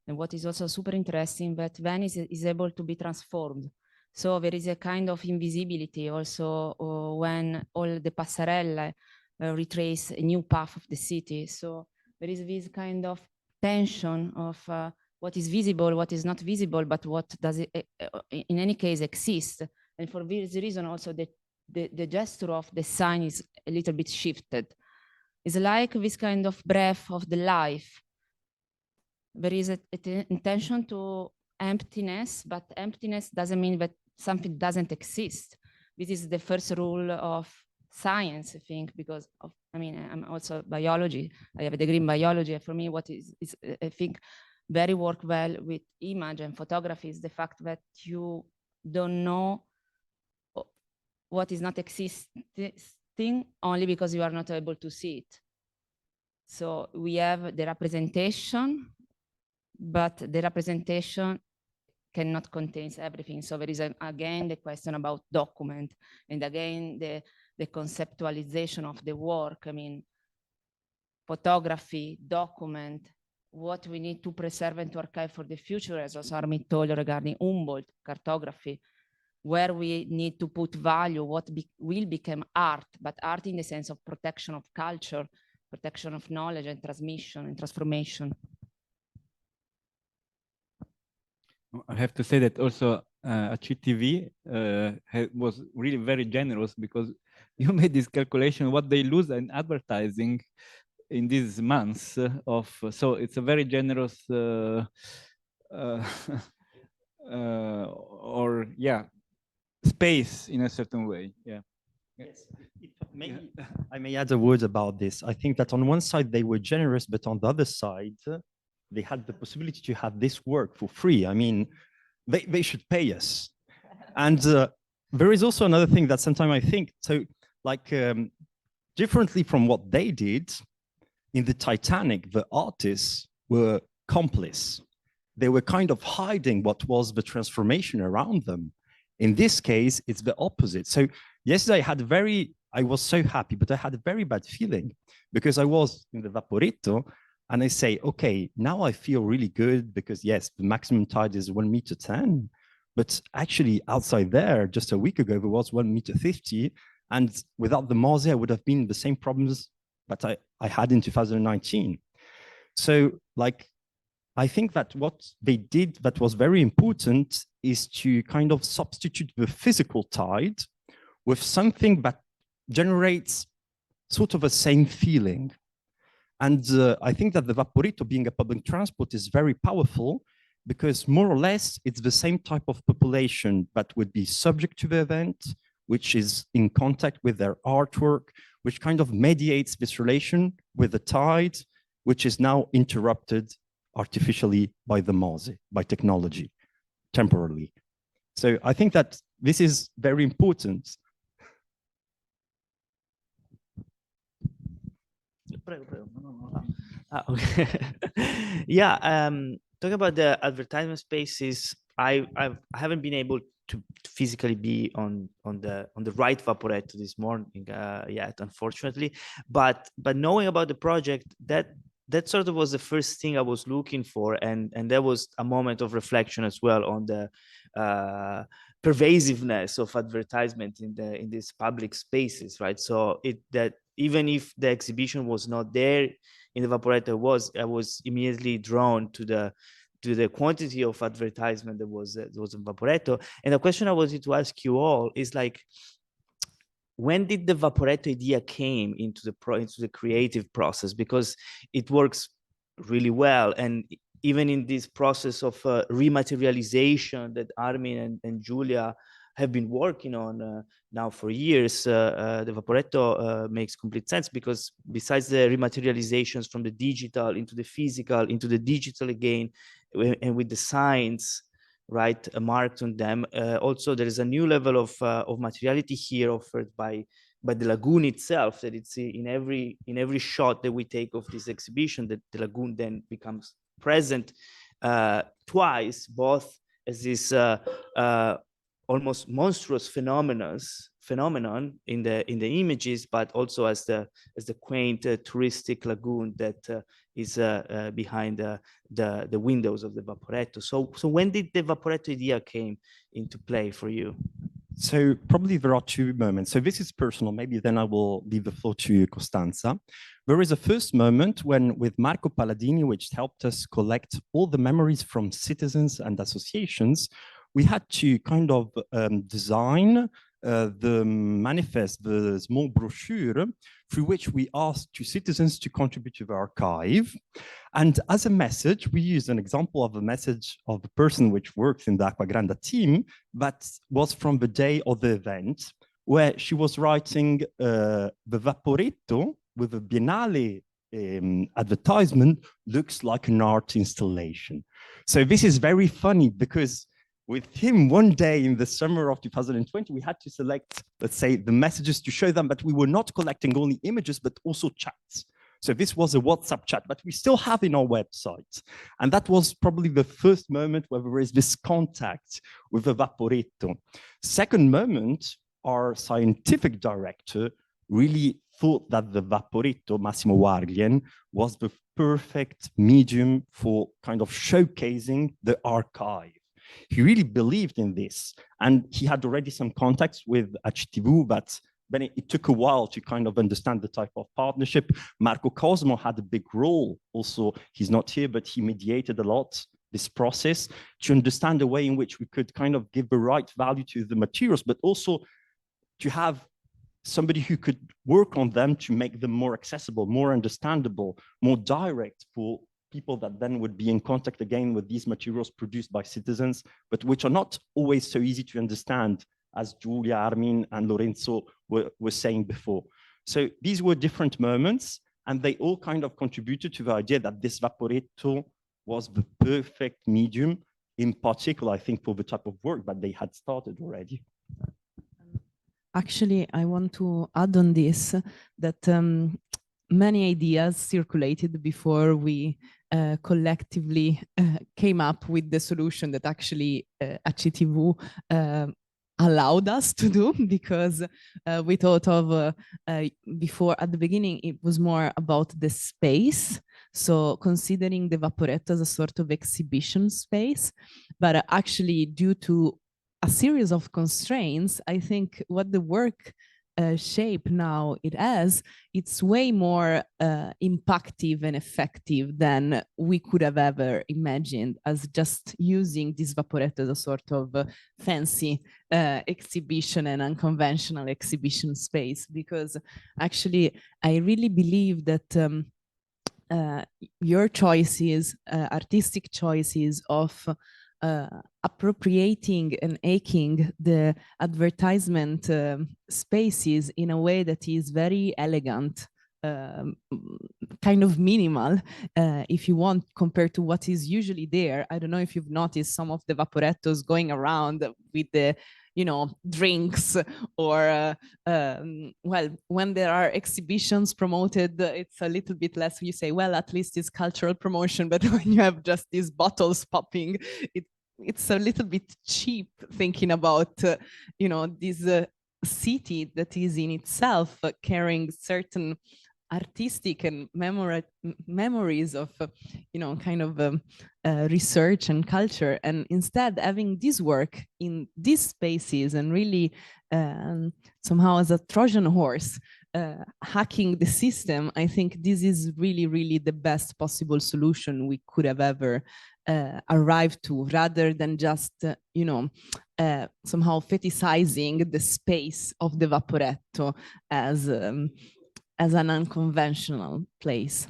and what is also super interesting, that Venice is able to be transformed. So there is a kind of invisibility also when all the passerelle retrace a new path of the city. So there is this kind of tension of what is visible, what is not visible, but what does it, in any case, exist. And for this reason, also the gesture of the sign is a little bit shifted. It's like this kind of breath of the life. There is an intention to emptiness, but emptiness doesn't mean that something doesn't exist. This is the first rule of science, I think, because I mean, I'm also biology. I have a degree in biology. And for me, what is I think very work well with image and photography is the fact that you don't know what is not existing only because you are not able to see it. So we have the representation, but the representation cannot contain everything. So there is again the question about document, and again the conceptualization of the work. I mean, photography, document, what we need to preserve and to archive for the future, as also Armin told regarding Humboldt, cartography, where we need to put value, what will become art, but art in the sense of protection of culture, protection of knowledge and transmission and transformation. I have to say that also CTV was really very generous, because you made this calculation what they lose in advertising in these months so it's a very generous space in a certain way. Yeah. Yes. I may add a word about this. I think that on one side they were generous, but on the other side, they had the possibility to have this work for free. I mean, they should pay us. And there is also another thing that sometimes I think, so like differently from what they did, in the Titanic, the artists were complice. They were kind of hiding what was the transformation around them. In this case, it's the opposite. So yesterday I was so happy, but I had a very bad feeling because I was in the Vaporetto and I say, okay, now I feel really good because yes, the maximum tide is 1.10 meters, but actually outside there, just a week ago, there was 1.50 meters. And without the Mose, I would have been the same problems that I had in 2019. So like, I think that what they did that was very important is to kind of substitute the physical tide with something that generates sort of a same feeling. And I think that the Vaporetto being a public transport is very powerful because more or less it's the same type of population that would be subject to the event, which is in contact with their artwork, which kind of mediates this relation with the tide, which is now interrupted artificially by the Mose, by technology, temporarily. So I think that this is very important. Okay. Yeah, talking about the advertisement spaces, I haven't been able to physically be on the right Vaporetto this morning yet, unfortunately. But knowing about the project, that sort of was the first thing I was looking for, and there was a moment of reflection as well on the pervasiveness of advertisement in these public spaces, right? So that even if the exhibition was not there in the Vaporetto, I was immediately drawn to the quantity of advertisement that was in Vaporetto. And the question I wanted to ask you all is like, when did the Vaporetto idea came into the creative process? Because it works really well, and even in this process of rematerialization that Armin and Giulia have been working on now for years, the Vaporetto makes complete sense, because besides the rematerializations from the digital into the physical, into the digital again, and with the signs, right, marked on them, also there is a new level of materiality here offered by the lagoon itself, that it's in every shot that we take of this exhibition, that the lagoon then becomes present twice, both as this almost monstrous phenomenon in the images, but also as the quaint touristic lagoon that is behind the windows of the Vaporetto. So when did the Vaporetto idea came into play for you? So probably there are two moments. So this is personal, maybe then I will leave the floor to Costanza. There is a first moment when with Marco Palladini, which helped us collect all the memories from citizens and associations, we had to kind of design the manifest, the small brochure, through which we asked citizens to contribute to the archive. And as a message, we used an example of a message of a person which works in the Acqua Granda team, that was from the day of the event, where she was writing the Vaporetto with a Biennale advertisement looks like an art installation. So this is very funny because with him one day in the summer of 2020, we had to select, let's say, the messages to show them that we were not collecting only images, but also chats. So this was a WhatsApp chat, but we still have in our website. And that was probably the first moment where there is this contact with the Vaporetto. Second moment, our scientific director really thought that the Vaporetto, Massimo Warglien, was the perfect medium for kind of showcasing the archive. He really believed in this, and he had already some contacts with HTV, but then it took a while to kind of understand the type of partnership. Marco Cosmo had a big role also. He's not here, but he mediated a lot this process to understand the way in which we could kind of give the right value to the materials, but also to have somebody who could work on them to make them more accessible, more understandable, more direct for people that then would be in contact again with these materials produced by citizens, but which are not always so easy to understand, as Giulia, Armin, and Lorenzo were saying before. So these were different moments, and they all kind of contributed to the idea that this Vaporetto was the perfect medium, in particular, I think, for the type of work that they had started already. Actually, I want to add on this that many ideas circulated before we collectively came up with the solution that actually HTV allowed us to do, because we thought of before, at the beginning, it was more about the space. So considering the Vaporetto as a sort of exhibition space, but actually due to a series of constraints, I think what the work shape now it has, it's way more impactful and effective than we could have ever imagined, as just using this Vaporetto as a sort of fancy exhibition and unconventional exhibition space. Because actually, I really believe that your choices, artistic choices of appropriating and aching the advertisement spaces in a way that is very elegant, kind of minimal, if you want, compared to what is usually there. I don't know if you've noticed some of the Vaporettos going around with the, you know, drinks, or well, when there are exhibitions promoted, it's a little bit less, you say, well, at least it's cultural promotion. But when you have just these bottles popping, it's a little bit cheap, thinking about, you know, this city that is in itself carrying certain artistic and memories of, you know, kind of research and culture, and instead having this work in these spaces and really somehow as a Trojan horse hacking the system. I think this is really, really the best possible solution we could have ever arrived to, rather than just, you know, somehow fetishizing the space of the Vaporetto as an unconventional place.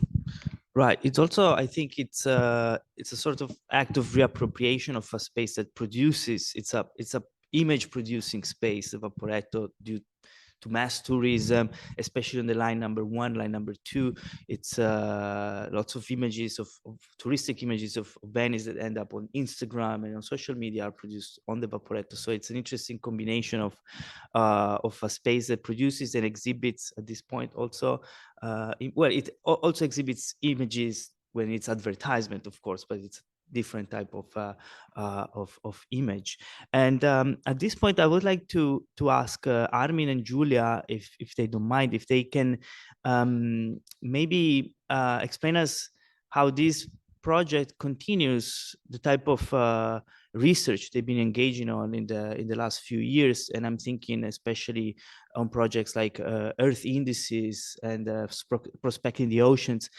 Right. It's also, I think it's a sort of act of reappropriation of a space that produces. It's a image producing space, the Vaporetto, due to mass tourism, especially on the line number 1, line number 2. It's lots of images of touristic images of Venice that end up on Instagram and on social media are produced on the Vaporetto. So it's an interesting combination of a space that produces and exhibits at this point also. Well, it also exhibits images when it's advertisement, of course, but it's different type of image. And at this point, I would like to ask Armin and Giulia, if they don't mind, if they can maybe explain us how this project continues, the type of research they've been engaging on in the last few years. And I'm thinking especially on projects like Earth indices and prospecting the oceans,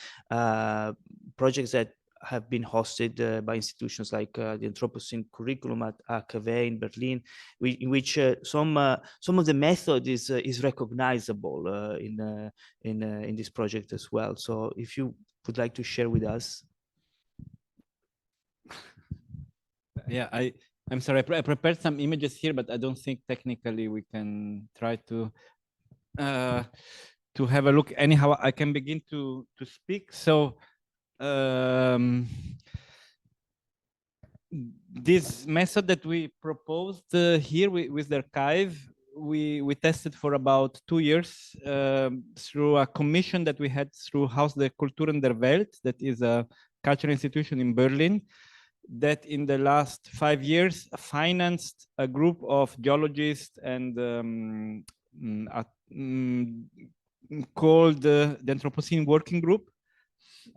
projects that have been hosted by institutions like the Anthropocene curriculum at AKW in Berlin, in which some of the method is recognizable in this project as well. So if you would like to share with us. Yeah, I'm sorry, I prepared some images here, but I don't think technically we can try to have a look. Anyhow, I can begin to speak. So this method that we proposed here with the archive, we tested for about 2 years through a commission that we had through Haus der Kulturen der Welt, that is a cultural institution in Berlin, that in the last 5 years financed a group of geologists and called the Anthropocene Working Group.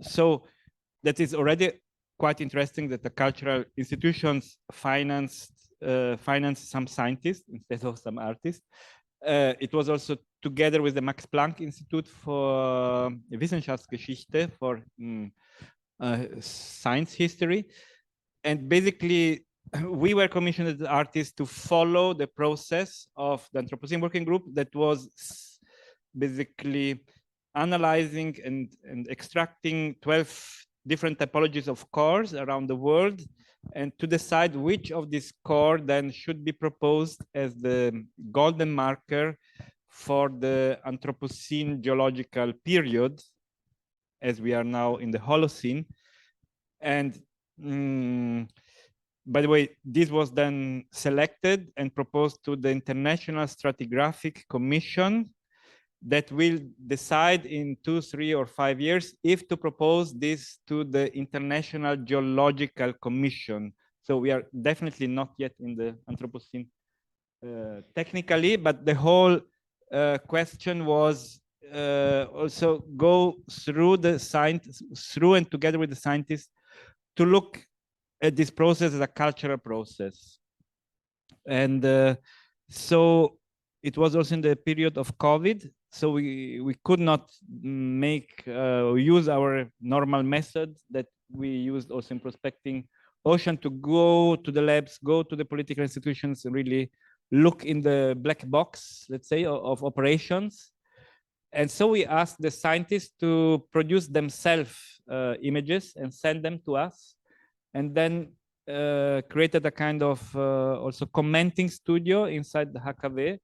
So that is already quite interesting that the cultural institutions finance some scientists instead of some artists. It was also together with the Max Planck Institute for Wissenschaftsgeschichte, for science history. And basically, we were commissioned as artists to follow the process of the Anthropocene Working Group that was basically analyzing and extracting 12 different typologies of cores around the world, and to decide which of these core then should be proposed as the golden marker for the Anthropocene geological period, as we are now in the Holocene. And by the way, this was then selected and proposed to the International Stratigraphic Commission, that will decide in 2, 3, or 5 years if to propose this to the International Geological Commission. So we are definitely not yet in the Anthropocene technically, but the whole question was also go through the science, through and together with the scientists, to look at this process as a cultural process. And so it was also in the period of COVID, so we could not make use our normal method that we used also in prospecting ocean, to go to the labs, go to the political institutions, and really look in the black box, let's say, of operations. And so we asked the scientists to produce themselves images and send them to us, and then created a kind of also commenting studio inside the HKW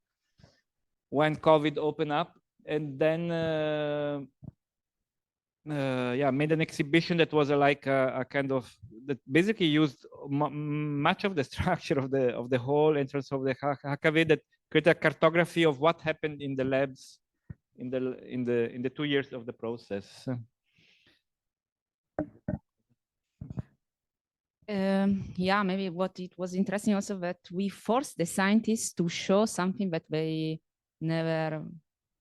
when COVID opened up, and then made an exhibition that was like a kind of, that basically used much of the structure of the whole entrance of the HKW, that created a cartography of what happened in the labs in the 2 years of the process. Yeah, maybe what it was interesting also that we forced the scientists to show something that they never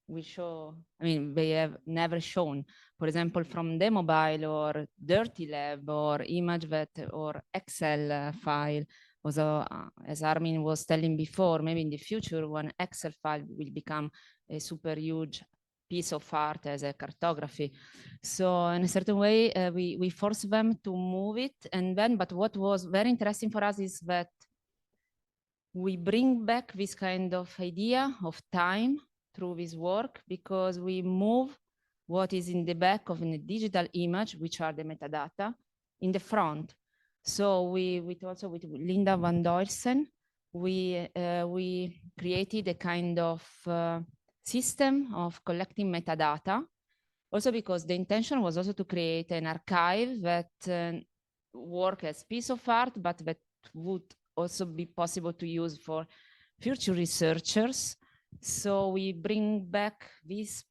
they have never shown. For example, from the mobile or dirty lab or image that or Excel file. Also, as Armin was telling before, maybe in the future, one Excel file will become a super huge piece of art as a cartography. So in a certain way, we force them to move it. And then, but what was very interesting for us is that we bring back this kind of idea of time through this work, because we move what is in the back of a digital image, which are the metadata, in the front. So we also with Linda van Doysen, we created a kind of system of collecting metadata, also because the intention was also to create an archive that work as piece of art, but that would also be possible to use for future researchers. So we bring back this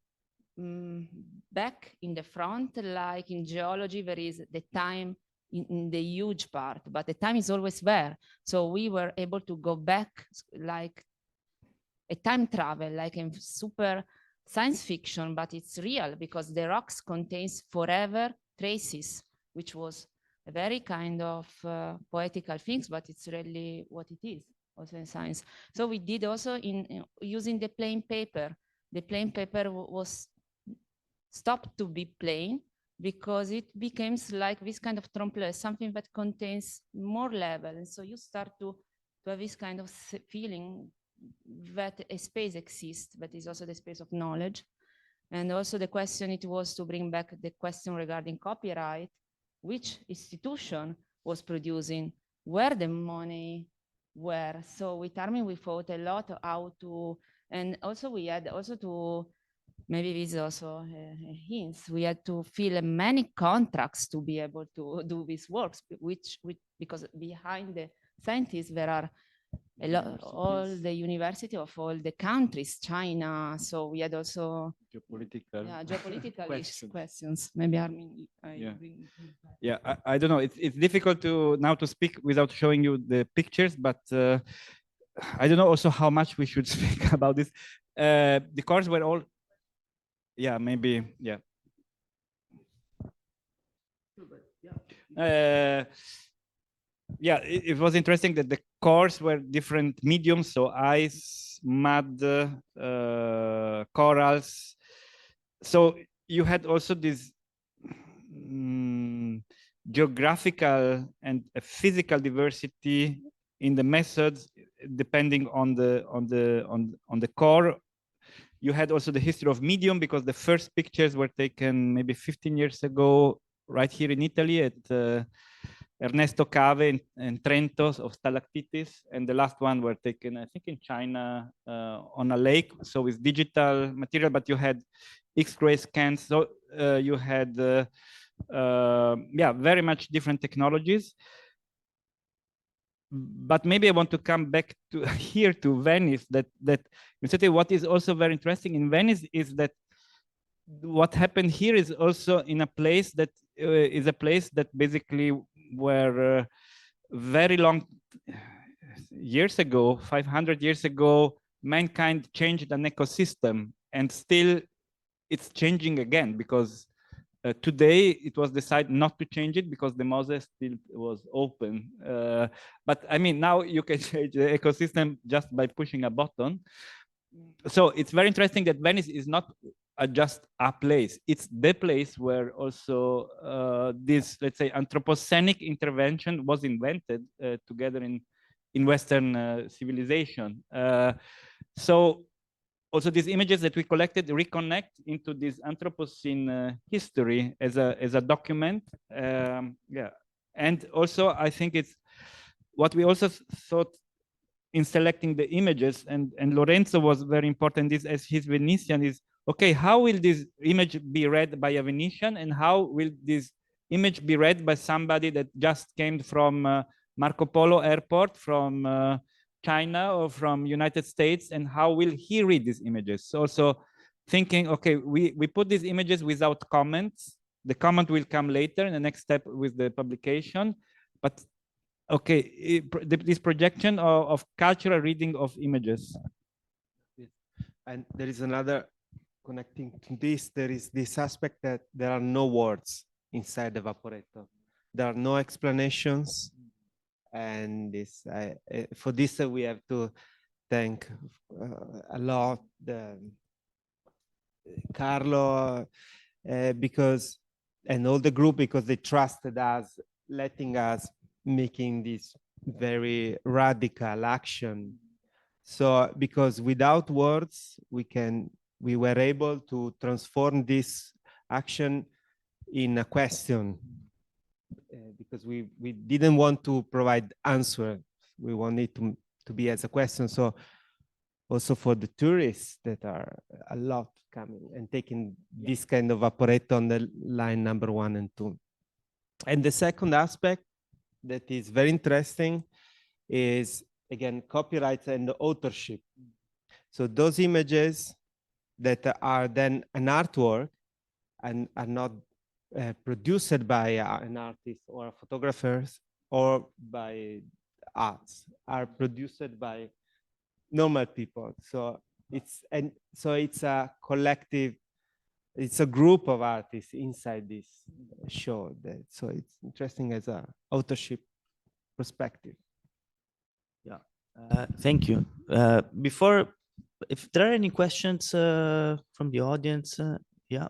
back in the front, like in geology, there is the time in the huge part, but the time is always there. So we were able to go back like a time travel, like in super science fiction, but it's real because the rocks contains forever traces, which was a very kind of poetical things, but it's really what it is also in science. So we did also in using the plain paper. The plain paper was stopped to be plain because it becomes like this kind of trompe-l'oeil, something that contains more level. And so you start to have this kind of feeling that a space exists, that is also the space of knowledge. And also the question, it was to bring back the question regarding copyright, which institution was producing, where the money were. So with Armin, we thought a lot how to, and also we had also to maybe this is also a hint. We had to fill many contracts to be able to do these works, because behind the scientists there are all the university of all the countries, China. So we had also geopolitical questions. Maybe Armin, I don't know. It's difficult to speak without showing you the pictures, but I don't know also how much we should speak about this. The cars were all, maybe. It was interesting that the cores were different mediums, so ice, mud, corals. So you had also this geographical and physical diversity in the methods, depending on the core. You had also the history of medium, because the first pictures were taken maybe 15 years ago, right here in Italy at Ernesto Cave in Trento of stalactites, and the last one were taken, I think, in China on a lake. So with digital material, but you had X-ray scans. So you had, very much different technologies. But maybe I want to come back to here to Venice. That what is also very interesting in Venice is that what happened here is also in a place that basically where very long years ago, 500 years ago, mankind changed an ecosystem, and still it's changing again, because today it was decided not to change it because the Moses still was open. But I mean, now you can change the ecosystem just by pushing a button. So it's very interesting that Venice is not just a place. It's the place where also this, let's say, anthropocenic intervention was invented together in Western civilization. So also these images that we collected reconnect into this Anthropocene history as a document. And also I think it's what we also thought in selecting the images, and Lorenzo was very important, this as his Venetian, is okay, how will this image be read by a Venetian, and how will this image be read by somebody that just came from Marco Polo airport from China or from United States, and how will he read these images? So also thinking, okay, we put these images without comments. The comment will come later in the next step with the publication, but okay, this projection of cultural reading of images. And there is another connecting to this. There is this aspect that there are no words inside the Vaporetto. There are no explanations. And this, for this, we have to thank a lot Carlo because, and all the group, because they trusted us, letting us making this very radical action. So because without words, we were able to transform this action in a question. Because we didn't want to provide answer, we wanted to be as a question. So also for the tourists that are a lot coming and taking this kind of Vaporetto on the line number 1 and 2. And the second aspect that is very interesting is, again, copyright and authorship. So those images that are then an artwork and are not produced by an artist or photographers or by arts, are produced by normal people. So it's a collective, it's a group of artists inside this show. So it's interesting as a authorship perspective. Yeah, thank you. Before, if there are any questions from the audience, yeah.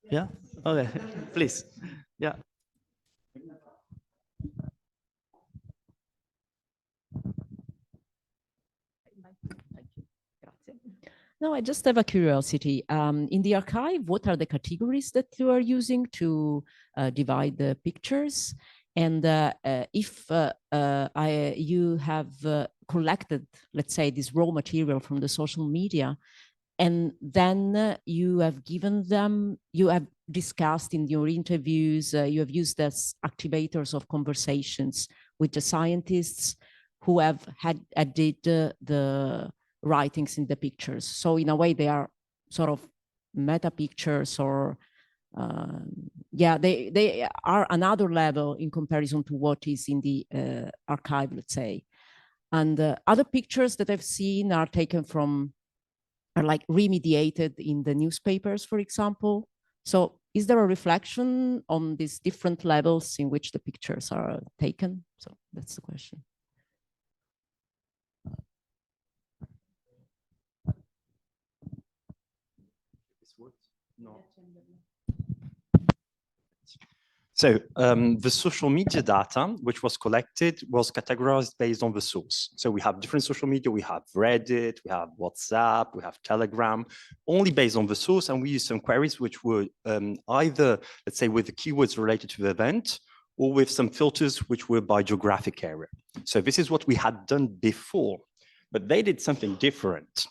Yeah. Okay. Please. Yeah. No, I just have a curiosity. In the archive, what are the categories that you are using to divide the pictures? And if you have collected, let's say, this raw material from the social media, And then you have given them, you have discussed in your interviews, you have used as activators of conversations with the scientists who have added the writings in the pictures. So in a way, they are sort of meta pictures, or yeah, they are another level in comparison to what is in the archive, let's say. And other pictures that I've seen are taken from, are like remediated in the newspapers, for example. So is there a reflection on these different levels in which the pictures are taken? So that's the question. No. So the social media data, which was collected, was categorized based on the source. So we have different social media. We have Reddit, we have WhatsApp, we have Telegram, only based on the source. And we use some queries which were either, let's say, with the keywords related to the event, or with some filters which were by geographic area. So this is what we had done before, but they did something different.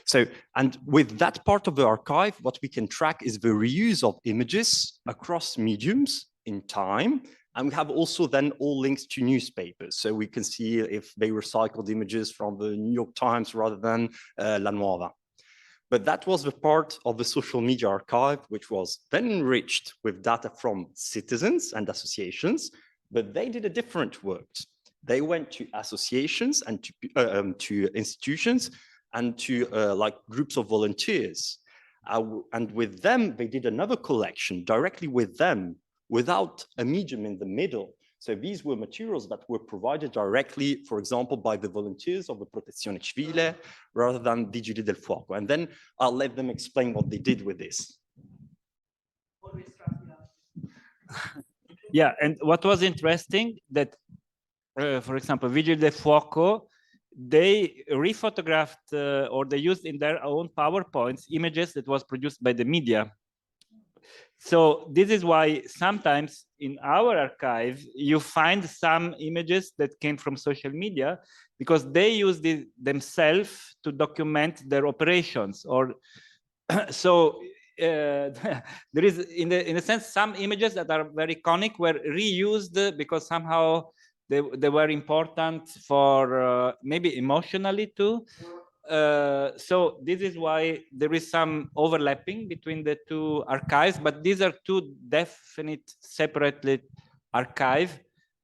So, and with that part of the archive, what we can track is the reuse of images across mediums in time. And we have also then all links to newspapers. So we can see if they recycled images from the New York Times rather than La Nuova. But that was the part of the social media archive, which was then enriched with data from citizens and associations, but they did a different work. They went to associations and to institutions and to like groups of volunteers. And with them, they did another collection directly with them without a medium in the middle. So these were materials that were provided directly, for example, by the volunteers of the Protezione Civile rather than Vigili del Fuoco. And then I'll let them explain what they did with this. Yeah, and what was interesting that, for example, Vigili del Fuoco, they rephotographed or they used in their own PowerPoints images that was produced by the media. So this is why sometimes in our archive, you find some images that came from social media because they used it themselves to document their operations. Or so there is, in a sense, some images that are very iconic were reused because somehow they were important for maybe emotionally too. So this is why there is some overlapping between the two archives, but these are two definite separately archive.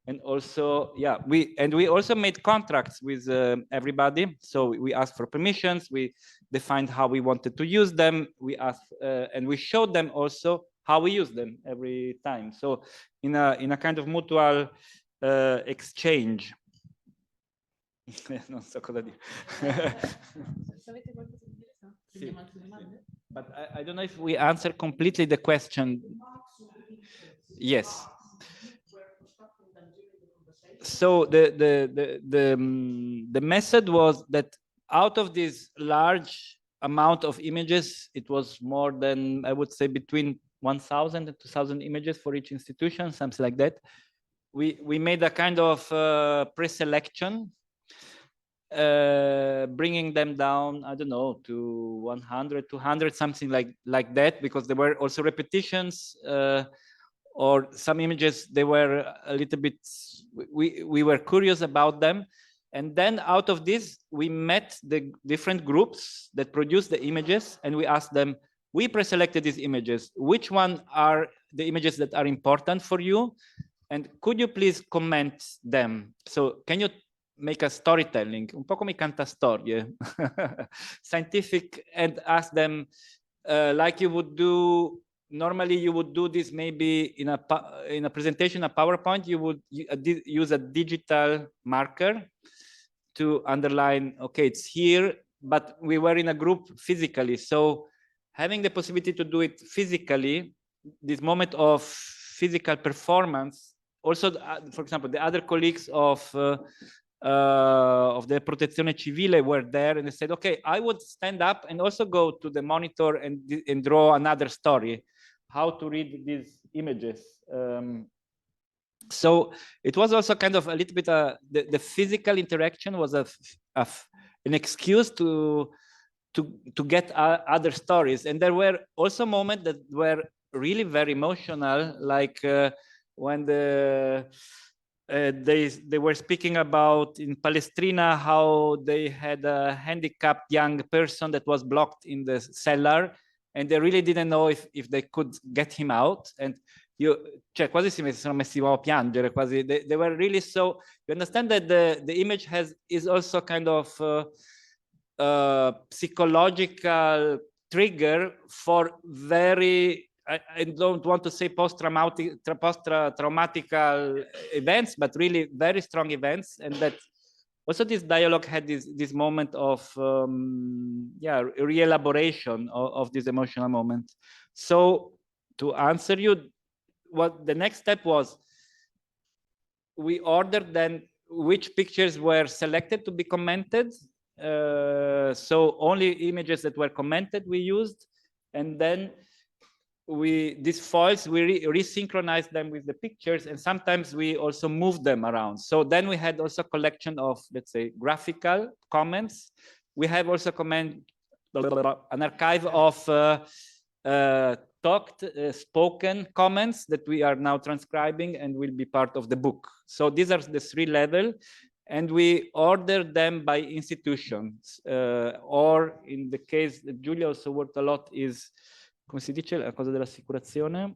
And also, yeah, we also made contracts with everybody. So we asked for permissions, we defined how we wanted to use them, we asked and we showed them also how we use them every time. So in a kind of mutual exchange. Non so cosa dire. Sì. But I don't know if we answer completely the question. Yes. So the method was that out of this large amount of images, it was more than, I would say, between 1,000 and 2,000 images for each institution, something like that. We made a kind of pre-selection, bringing them down, I don't know, to 100, 200, something like that, because there were also repetitions, or some images, they were a little bit, we were curious about them. And then out of this, we met the different groups that produced the images, and we asked them, we pre-selected these images, which one are the images that are important for you? And could you please comment them? So can you make a storytelling, un po' come i cantastorie, scientific, and ask them like you would do, normally you would do this maybe in a presentation, a PowerPoint, you would use a digital marker to underline, okay, it's here, but we were in a group physically. So having the possibility to do it physically, this moment of physical performance, also, for example, the other colleagues of the Protezione Civile were there, and they said, okay, I would stand up and also go to the monitor and draw another story, how to read these images. So it was also kind of a little bit, the physical interaction was an excuse to to get other stories. And there were also moments that were really very emotional, like when they were speaking about in Palestrina how they had a handicapped young person that was blocked in the cellar, and they really didn't know if they could get him out. And cioè quasi si sono messi a piangere, quasi. They were really so. You understand that the image is also kind of psychological trigger for very, I don't want to say post-traumatic events, but really very strong events. And that also this dialogue had this moment of re-elaboration of this emotional moment. So to answer you, what the next step was, we ordered then which pictures were selected to be commented. So only images that were commented we used, and then these foils, we resynchronized them with the pictures, and sometimes we also moved them around. So then we had also a collection of, let's say, graphical comments. We have also an archive of spoken comments that we are now transcribing and will be part of the book. So these are the 3 levels, and we order them by institutions, or in the case that Giulia also worked a lot is, come si dice la cosa dell'assicurazione?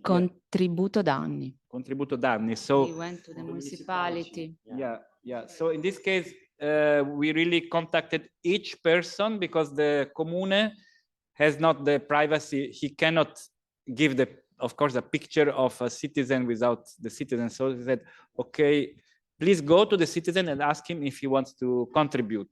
Contributo danni. Contributo danni. So we went to the municipality. Yeah. So in this case, we really contacted each person, because the comune has not the privacy. He cannot give of course, a picture of a citizen without the citizen. So he said, okay, please go to the citizen and ask him if he wants to contribute.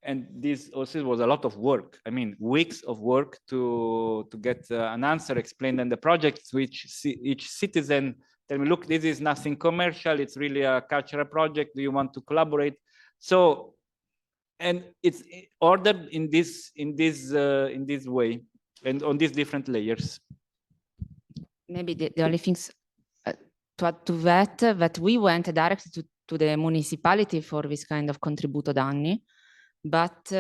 And this also was a lot of work. I mean, weeks of work to get an answer explained in the project, which each citizen tell me, look, this is nothing commercial. It's really a cultural project. Do you want to collaborate? So, and it's ordered in this way and on these different layers. Maybe the only things to add to that we went directly to the municipality for this kind of contributo danni. But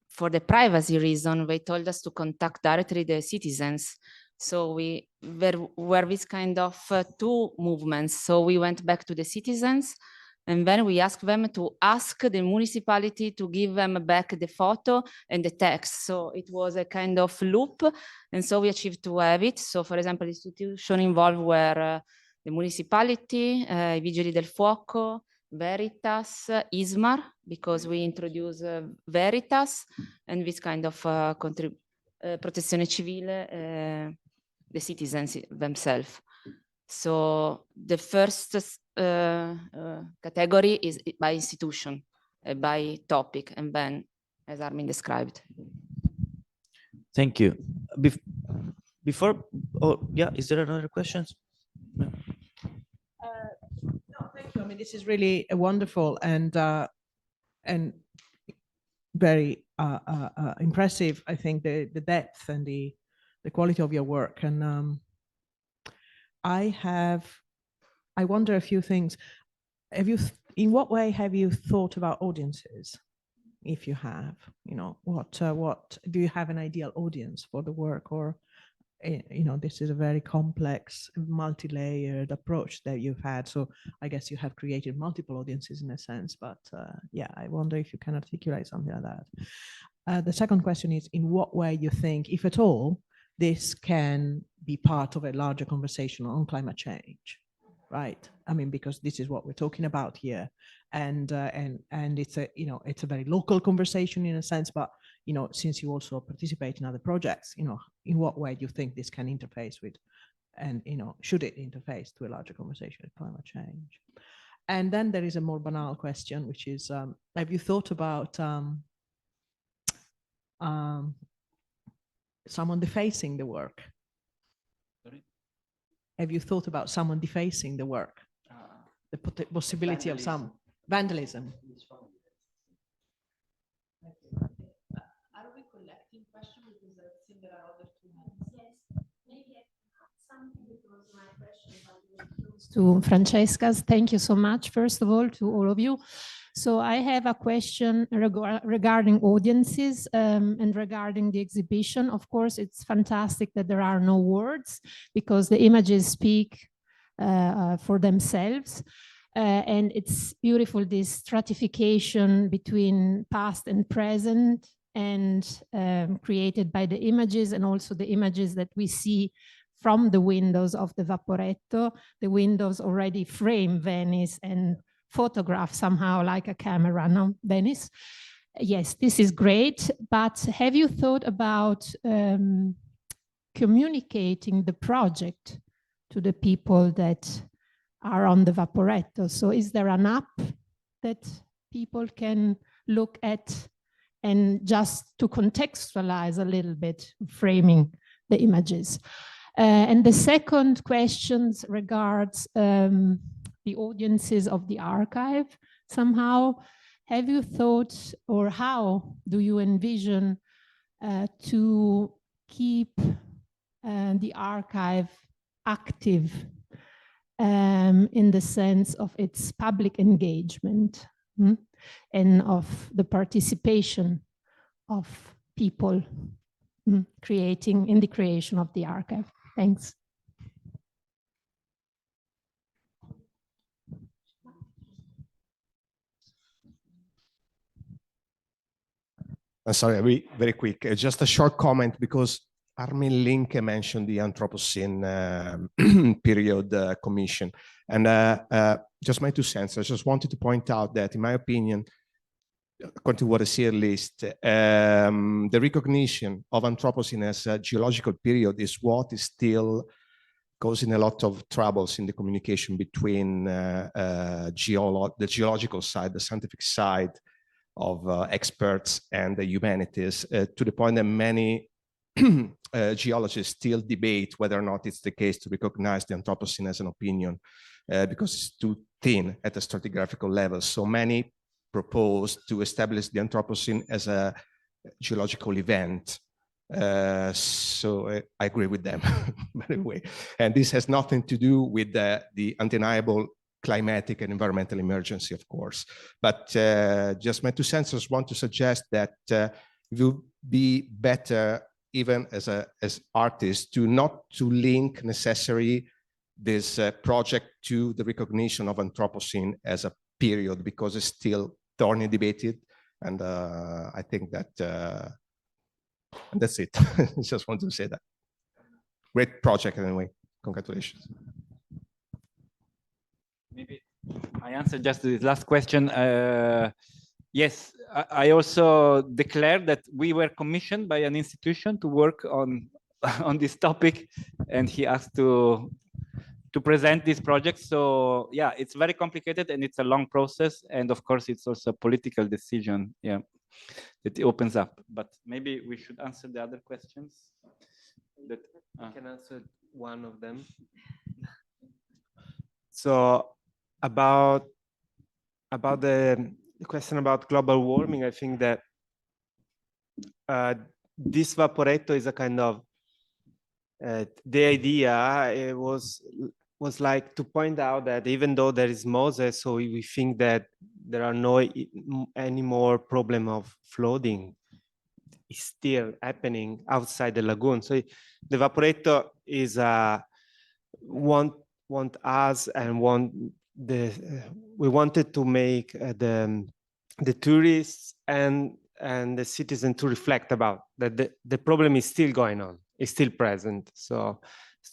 for the privacy reason, they told us to contact directly the citizens. So there were this kind of 2 movements. So we went back to the citizens, and then we asked them to ask the municipality to give them back the photo and the text. So it was a kind of loop, and so we achieved to have it. So for example, the institution involved were the municipality, I Vigili del Fuoco, Veritas, ISMAR, because we introduced Veritas, and this kind of protezione civile, the citizens themselves. So the first category is by institution, by topic, and then as Armin described. Thank you. Before, is there another question? No, thank you. I mean, this is really wonderful and very impressive. I think the depth and the quality of your work. And I wonder a few things. In what way have you thought about audiences? If you have, what do you have an ideal audience for the work, or this is a very complex, multi-layered approach that you've had. So I guess you have created multiple audiences in a sense, but I wonder if you can articulate something like that. The second question is, in what way you think, if at all, this can be part of a larger conversation on climate change, right? I mean, because this is what we're talking about here, and it's a it's a very local conversation in a sense, but since you also participate in other projects, in what way do you think this can interface with, and should it interface to a larger conversation with climate change? And then there is a more banal question, which is, have you thought about someone defacing the work? Sorry? Have you thought about someone defacing the work? The possibility of some vandalism? Are we collecting questions? Because I think there are other 2 hands. Yes, maybe something, because my question to Francesca's. Thank you so much, first of all, to all of you. So I have a question regarding audiences and regarding the exhibition. Of course, it's fantastic that there are no words because the images speak for themselves. And it's beautiful, this stratification between past and present, and created by the images, and also the images that we see from the windows of the Vaporetto. The windows already frame Venice and photograph somehow like a camera, no? Venice. Yes, this is great, but have you thought about communicating the project to the people that are on the Vaporetto? So is there an app that people can look at, and just to contextualize a little bit, framing the images? And the second question regards the audiences of the archive. Somehow, have you thought, or how do you envision to keep the archive active in the sense of its public engagement and of the participation of people creating in the creation of the archive? Thanks. Sorry, I'll be very quick. Just a short comment, because Armin Linke mentioned the Anthropocene period commission. And just my 2 cents, I just wanted to point out that, in my opinion, according to what I see at least, the recognition of Anthropocene as a geological period is what is still causing a lot of troubles in the communication between the geological side, the scientific side of experts and the humanities, to the point that many geologists still debate whether or not it's the case to recognize the Anthropocene as an opinion, because it's too thin at the stratigraphical level. So many propose to establish the Anthropocene as a geological event. So I agree with them, by the way. And this has nothing to do with the undeniable climatic and environmental emergency, of course. But just my 2 cents, I just want to suggest that it will be better, even as artists, to not to link necessarily this project to the recognition of Anthropocene as a period, because it's still thorny debated. And I think that that's it. Just want to say that. Great project anyway. Congratulations. Maybe I answer just the last question. Yes, I also declared that we were commissioned by an institution to work on this topic, and he asked to present this project. So yeah, it's very complicated and it's a long process, and of course it's also a political decision. Yeah, it opens up. But maybe we should answer the other questions. I can answer one of them. So about the question about global warming, I think that this Vaporetto is a kind of the idea. It was like to point out that even though there is Moses, so we think that there are no any more problem of flooding is still happening outside the lagoon. So the Vaporetto is want us and we wanted to make the tourists and the citizen to reflect about that the problem is still going on, is still present. So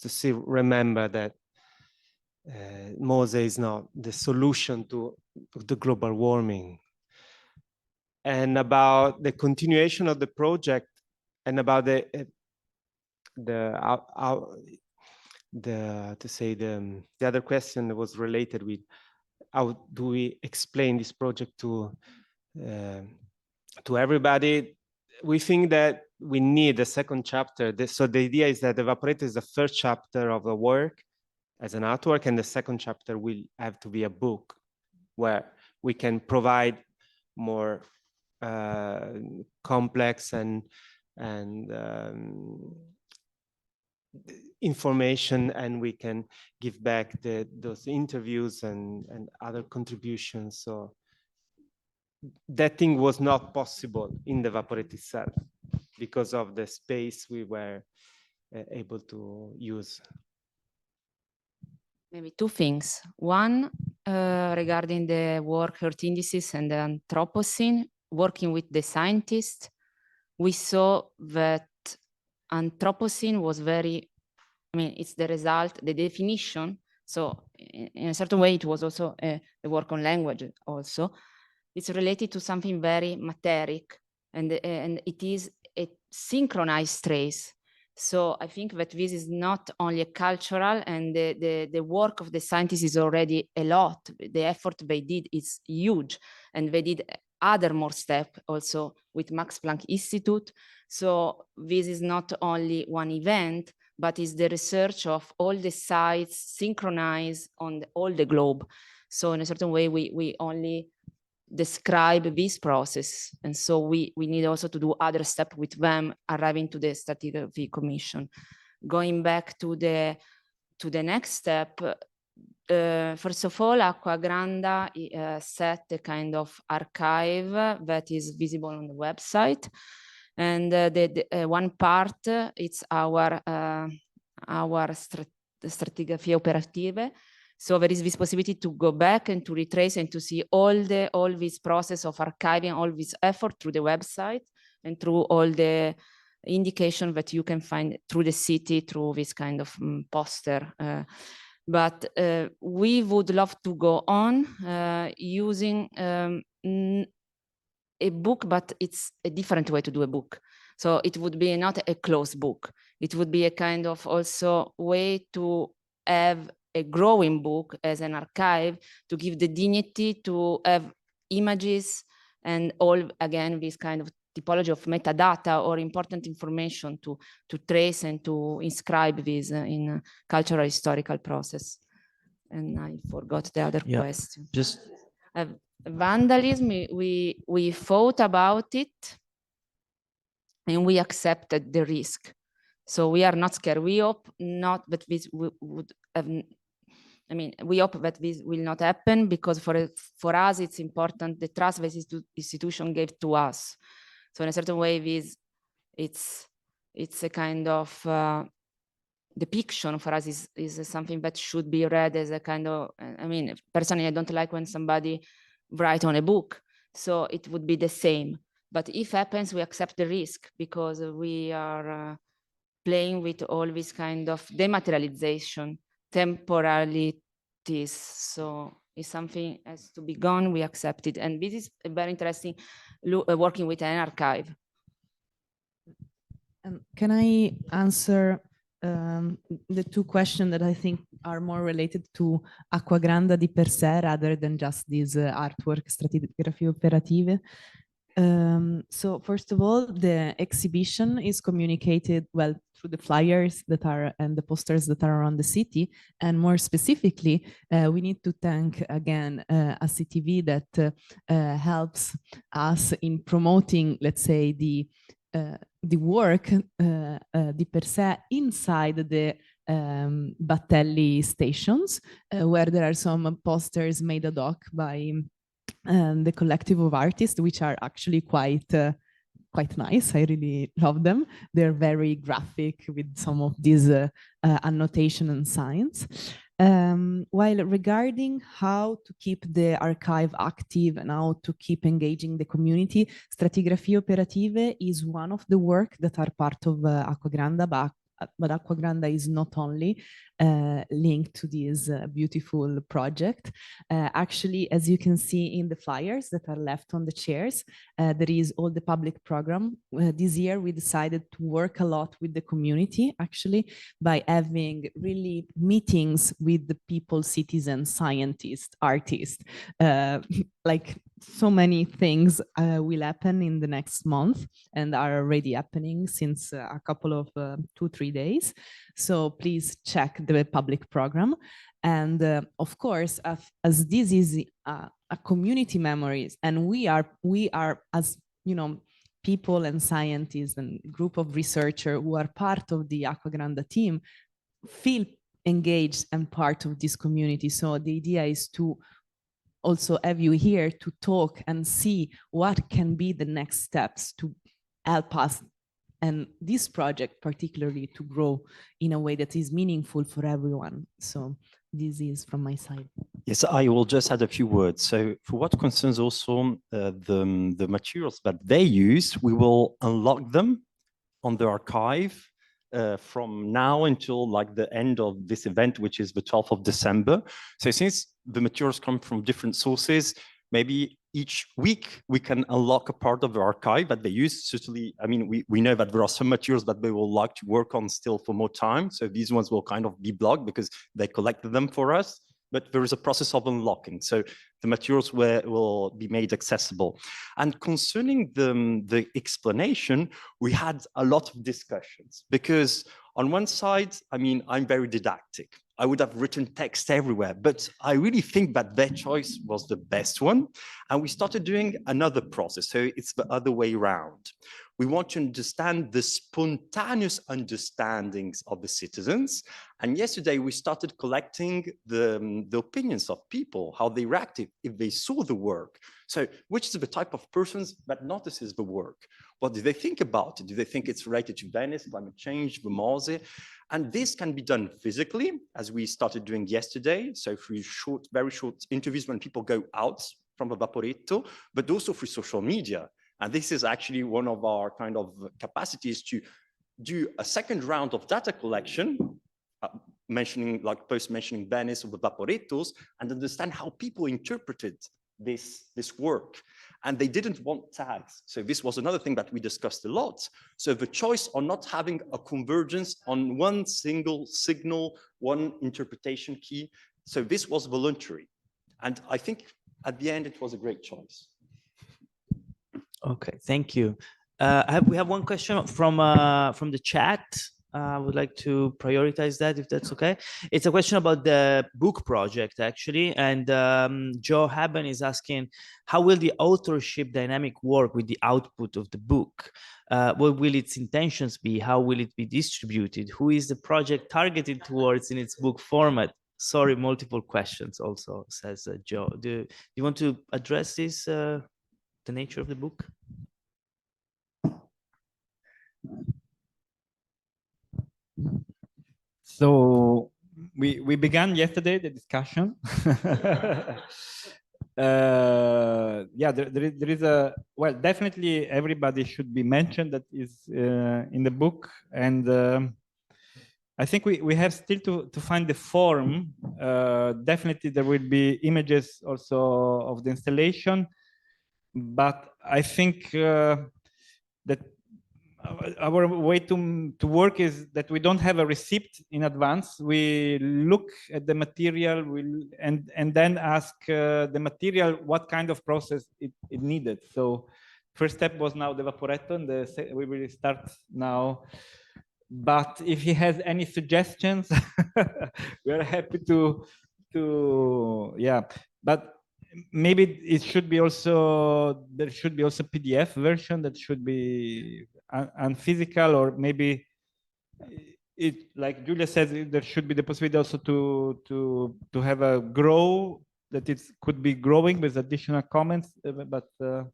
to remember that Mose is not the solution to the global warming. And about the continuation of the project, and about the other question that was related with how do we explain this project to everybody. We think that we need a second chapter. So the idea is that the Vaporetto is the first chapter of a work as an artwork, and the second chapter will have to be a book where we can provide more complex and information, and we can give back those interviews and other contributions. So that thing was not possible in the Vaporette itself because of the space we were able to use. Maybe two things. One, regarding the work Earth indices and the Anthropocene, working with the scientists, we saw that Anthropocene was very, I mean, it's the result, the definition. So in a certain way, it was also a work on language also. It's related to something very materic, and it is a synchronized trace. So I think that this is not only a cultural, and the work of the scientists is already a lot. The effort they did is huge, and they did other more steps also with Max Planck Institute. So this is not only one event, but is the research of all the sites synchronized on all the globe. So in a certain way, we only describe this process. And so we need also to do other steps with them arriving to the Stratigraphy Commission. Going back to the next step, first of all, Acquagranda set a kind of archive that is visible on the website. And the one part, it's our Stratigrafie Operative. So there is this possibility to go back and to retrace and to see all this process of archiving, all this effort through the website and through all the indication that you can find through the city, through this kind of poster. But we would love to go on using a book, but it's a different way to do a book. So it would be not a closed book. It would be a kind of also way to have a growing book as an archive, to give the dignity to have images and all, again, this kind of typology of metadata or important information to trace and to inscribe this in a cultural historical process. And I forgot the other question. Just vandalism, we thought about it and we accepted the risk. So we are not scared. We hope not that this would have, I mean, we hope that this will not happen, because for us it's important the trust this institution gave to us. So in a certain way, it's a kind of depiction for us is something that should be read as a kind of, I mean, personally, I don't like when somebody write on a book, so it would be the same. But if happens, we accept the risk, because we are playing with all this kind of dematerialization, temporalities. So if something has to be gone, we accept it. And this is very interesting, working with an archive. Can I answer the two questions that I think are more related to Acquagranda di per se, rather than just this artwork, Stratigrafie Operative? So first of all, the exhibition is communicated well through the flyers that are and the posters that are around the city. And more specifically, we need to thank again ACTV that helps us in promoting, let's say, the work di per se inside the Battelli stations, where there are some posters made ad hoc by the collective of artists, which are actually quite nice. I really love them. They're very graphic with some of these annotation and signs. While regarding how to keep the archive active and how to keep engaging the community, Stratigrafie Operative is one of the work that are part of Acquagranda, but Acquagranda is not only linked to this beautiful project. Actually, as you can see in the flyers that are left on the chairs, there is all the public program. This year, we decided to work a lot with the community, actually, by having really meetings with the people, citizens, scientists, artists. Like so many things will happen in the next month and are already happening since a couple of 2-3 days. So please check the public program. And of course, as this is a community memories, and we are as people and scientists and group of researchers who are part of the Acquagranda team, feel engaged and part of this community. So the idea is to also have you here to talk and see what can be the next steps to help us and this project particularly to grow in a way that is meaningful for everyone. So this is from my side. Yes, I will just add a few words. So for what concerns also the materials that they use, we will unlock them on the archive from now until like the end of this event, which is the 12th of December. So since the materials come from different sources, maybe each week we can unlock a part of the archive that they use. Certainly, I mean, we know that there are some materials that they will like to work on still for more time. So these ones will kind of be blocked because they collected them for us. But there is a process of unlocking. So the materials will be made accessible. And concerning the explanation, we had a lot of discussions because on one side, I mean, I'm very didactic. I would have written text everywhere, but I really think that their choice was the best one. And we started doing another process. So it's the other way around. We want to understand the spontaneous understandings of the citizens. And yesterday we started collecting the opinions of people, how they reacted if they saw the work. So which is the type of persons that notices the work? What do they think about it? Do they think it's related to Venice, climate change, the Mose? And this can be done physically, as we started doing yesterday. So through very short interviews when people go out from the Vaporetto, but also through social media. And this is actually one of our kind of capacities to do a second round of data collection, mentioning Venice or the Vaporettos, and understand how people interpreted this work. And they didn't want tags. So this was another thing that we discussed a lot. So the choice on not having a convergence on one single signal, one interpretation key. So this was voluntary. And I think at the end, it was a great choice. Okay, thank you. We have one question from the chat. I would like to prioritize that if that's okay. It's a question about the book project actually, and Joe Haben is asking, how will the authorship dynamic work with the output of the book? What will its intentions be? How will it be distributed? Who is the project targeted towards in its book format? Sorry, multiple questions also, says Joe. Do you want to address this, the nature of the book? So we began yesterday the discussion. Yeah, there is a, well, definitely everybody should be mentioned that is in the book, and I think we have still to find the form. Definitely there will be images also of the installation, but I think that our way to work is that we don't have a receipt in advance. We look at the material and then ask the material what kind of process it needed. So first step was now the Vaporetto, and we will start now. But if he has any suggestions, we are happy to yeah. But maybe it should be also, there should be also PDF version that should be unphysical, or maybe it, like Giulia says, there should be the possibility also to have a grow, that it could be growing with additional comments, but there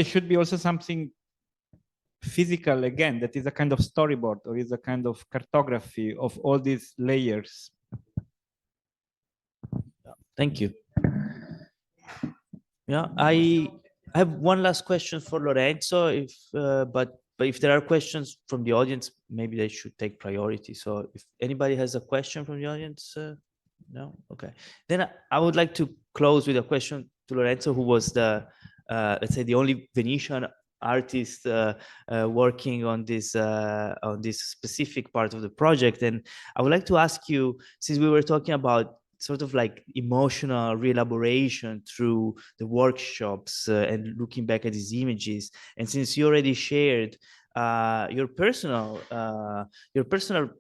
should be also something physical again, that is a kind of storyboard or is a kind of cartography of all these layers. Thank you. Yeah, I have one last question for Lorenzo, but if there are questions from the audience, maybe they should take priority. So if anybody has a question from the audience, no? Okay. Then I would like to close with a question to Lorenzo, who was the, let's say, the only Venetian artist working on this specific part of the project. And I would like to ask you, since we were talking about sort of like emotional re-elaboration through the workshops and looking back at these images, and since you already shared your personal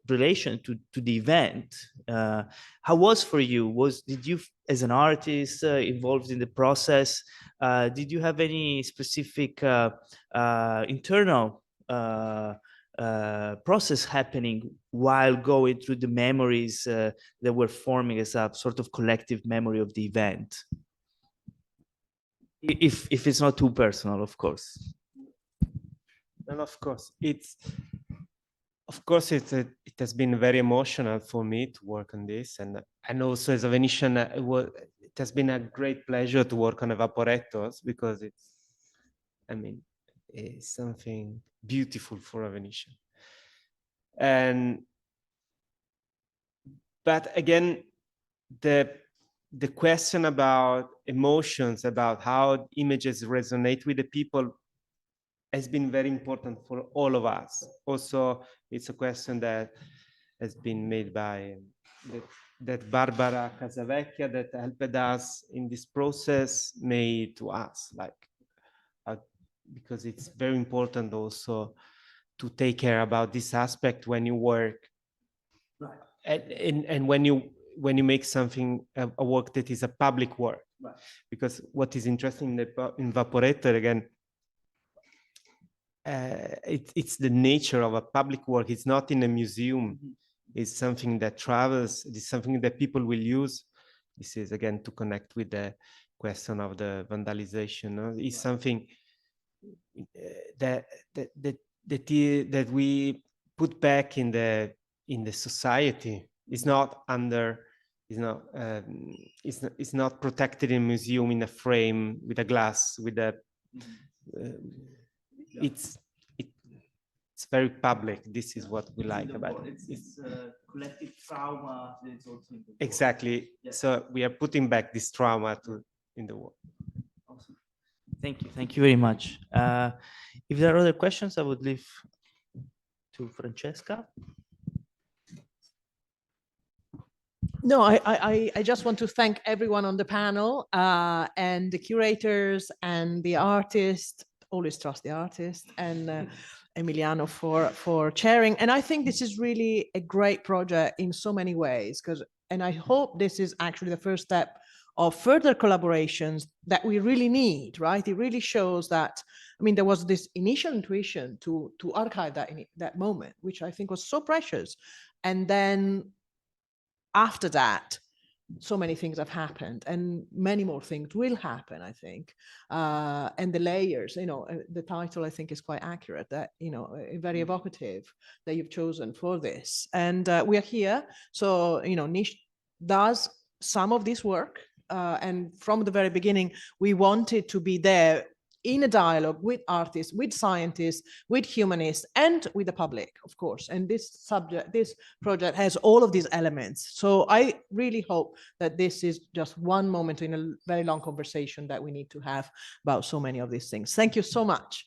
relation to the event, how was for you? Did you, as an artist involved in the process, did you have any specific internal process happening while going through the memories that were forming as a sort of collective memory of the event. If it's not too personal, of course. And of course, it has been very emotional for me to work on this, and also as a Venetian, it has been a great pleasure to work on evaporators, because it's something beautiful for a Venetian. But again, the question about emotions, about how images resonate with the people, has been very important for all of us. Also, it's a question that has been made by that Barbara Casavecchia, that helped us in this process, made to us, because it's very important also to take care about this aspect when you work, right? And when you make something, a work that is a public work, right? Because what is interesting in Vaporator, again, it's the nature of a public work. It's not in a museum. Mm-hmm. It's something that travels. It's something that people will use. This is again to connect with the question of the vandalization. No? It's something that we put back in the society. It's not under. It's not protected in a museum in a frame with a glass with a. It's very public. This is what we like about it. It's collective trauma. It's also in the exactly. Yes. So we are putting back this trauma in the world. Awesome. Thank you. Thank you very much. If there are other questions, I would leave to Francesca. No, I just want to thank everyone on the panel and the curators and the artists. Always trust the artist, and Emiliano for chairing. And I think this is really a great project in so many ways, and I hope this is actually the first step of further collaborations that we really need, right? It really shows that, I mean, there was this initial intuition to archive that moment, which I think was so precious. And then after that, so many things have happened, and many more things will happen, I think. And the layers, the title I think is quite accurate, that, very evocative that you've chosen for this. And we are here. So, Nish does some of this work. And from the very beginning, we wanted to be there in a dialogue with artists, with scientists, with humanists, and with the public, of course. And this project has all of these elements. So I really hope that this is just one moment in a very long conversation that we need to have about so many of these things. Thank you so much.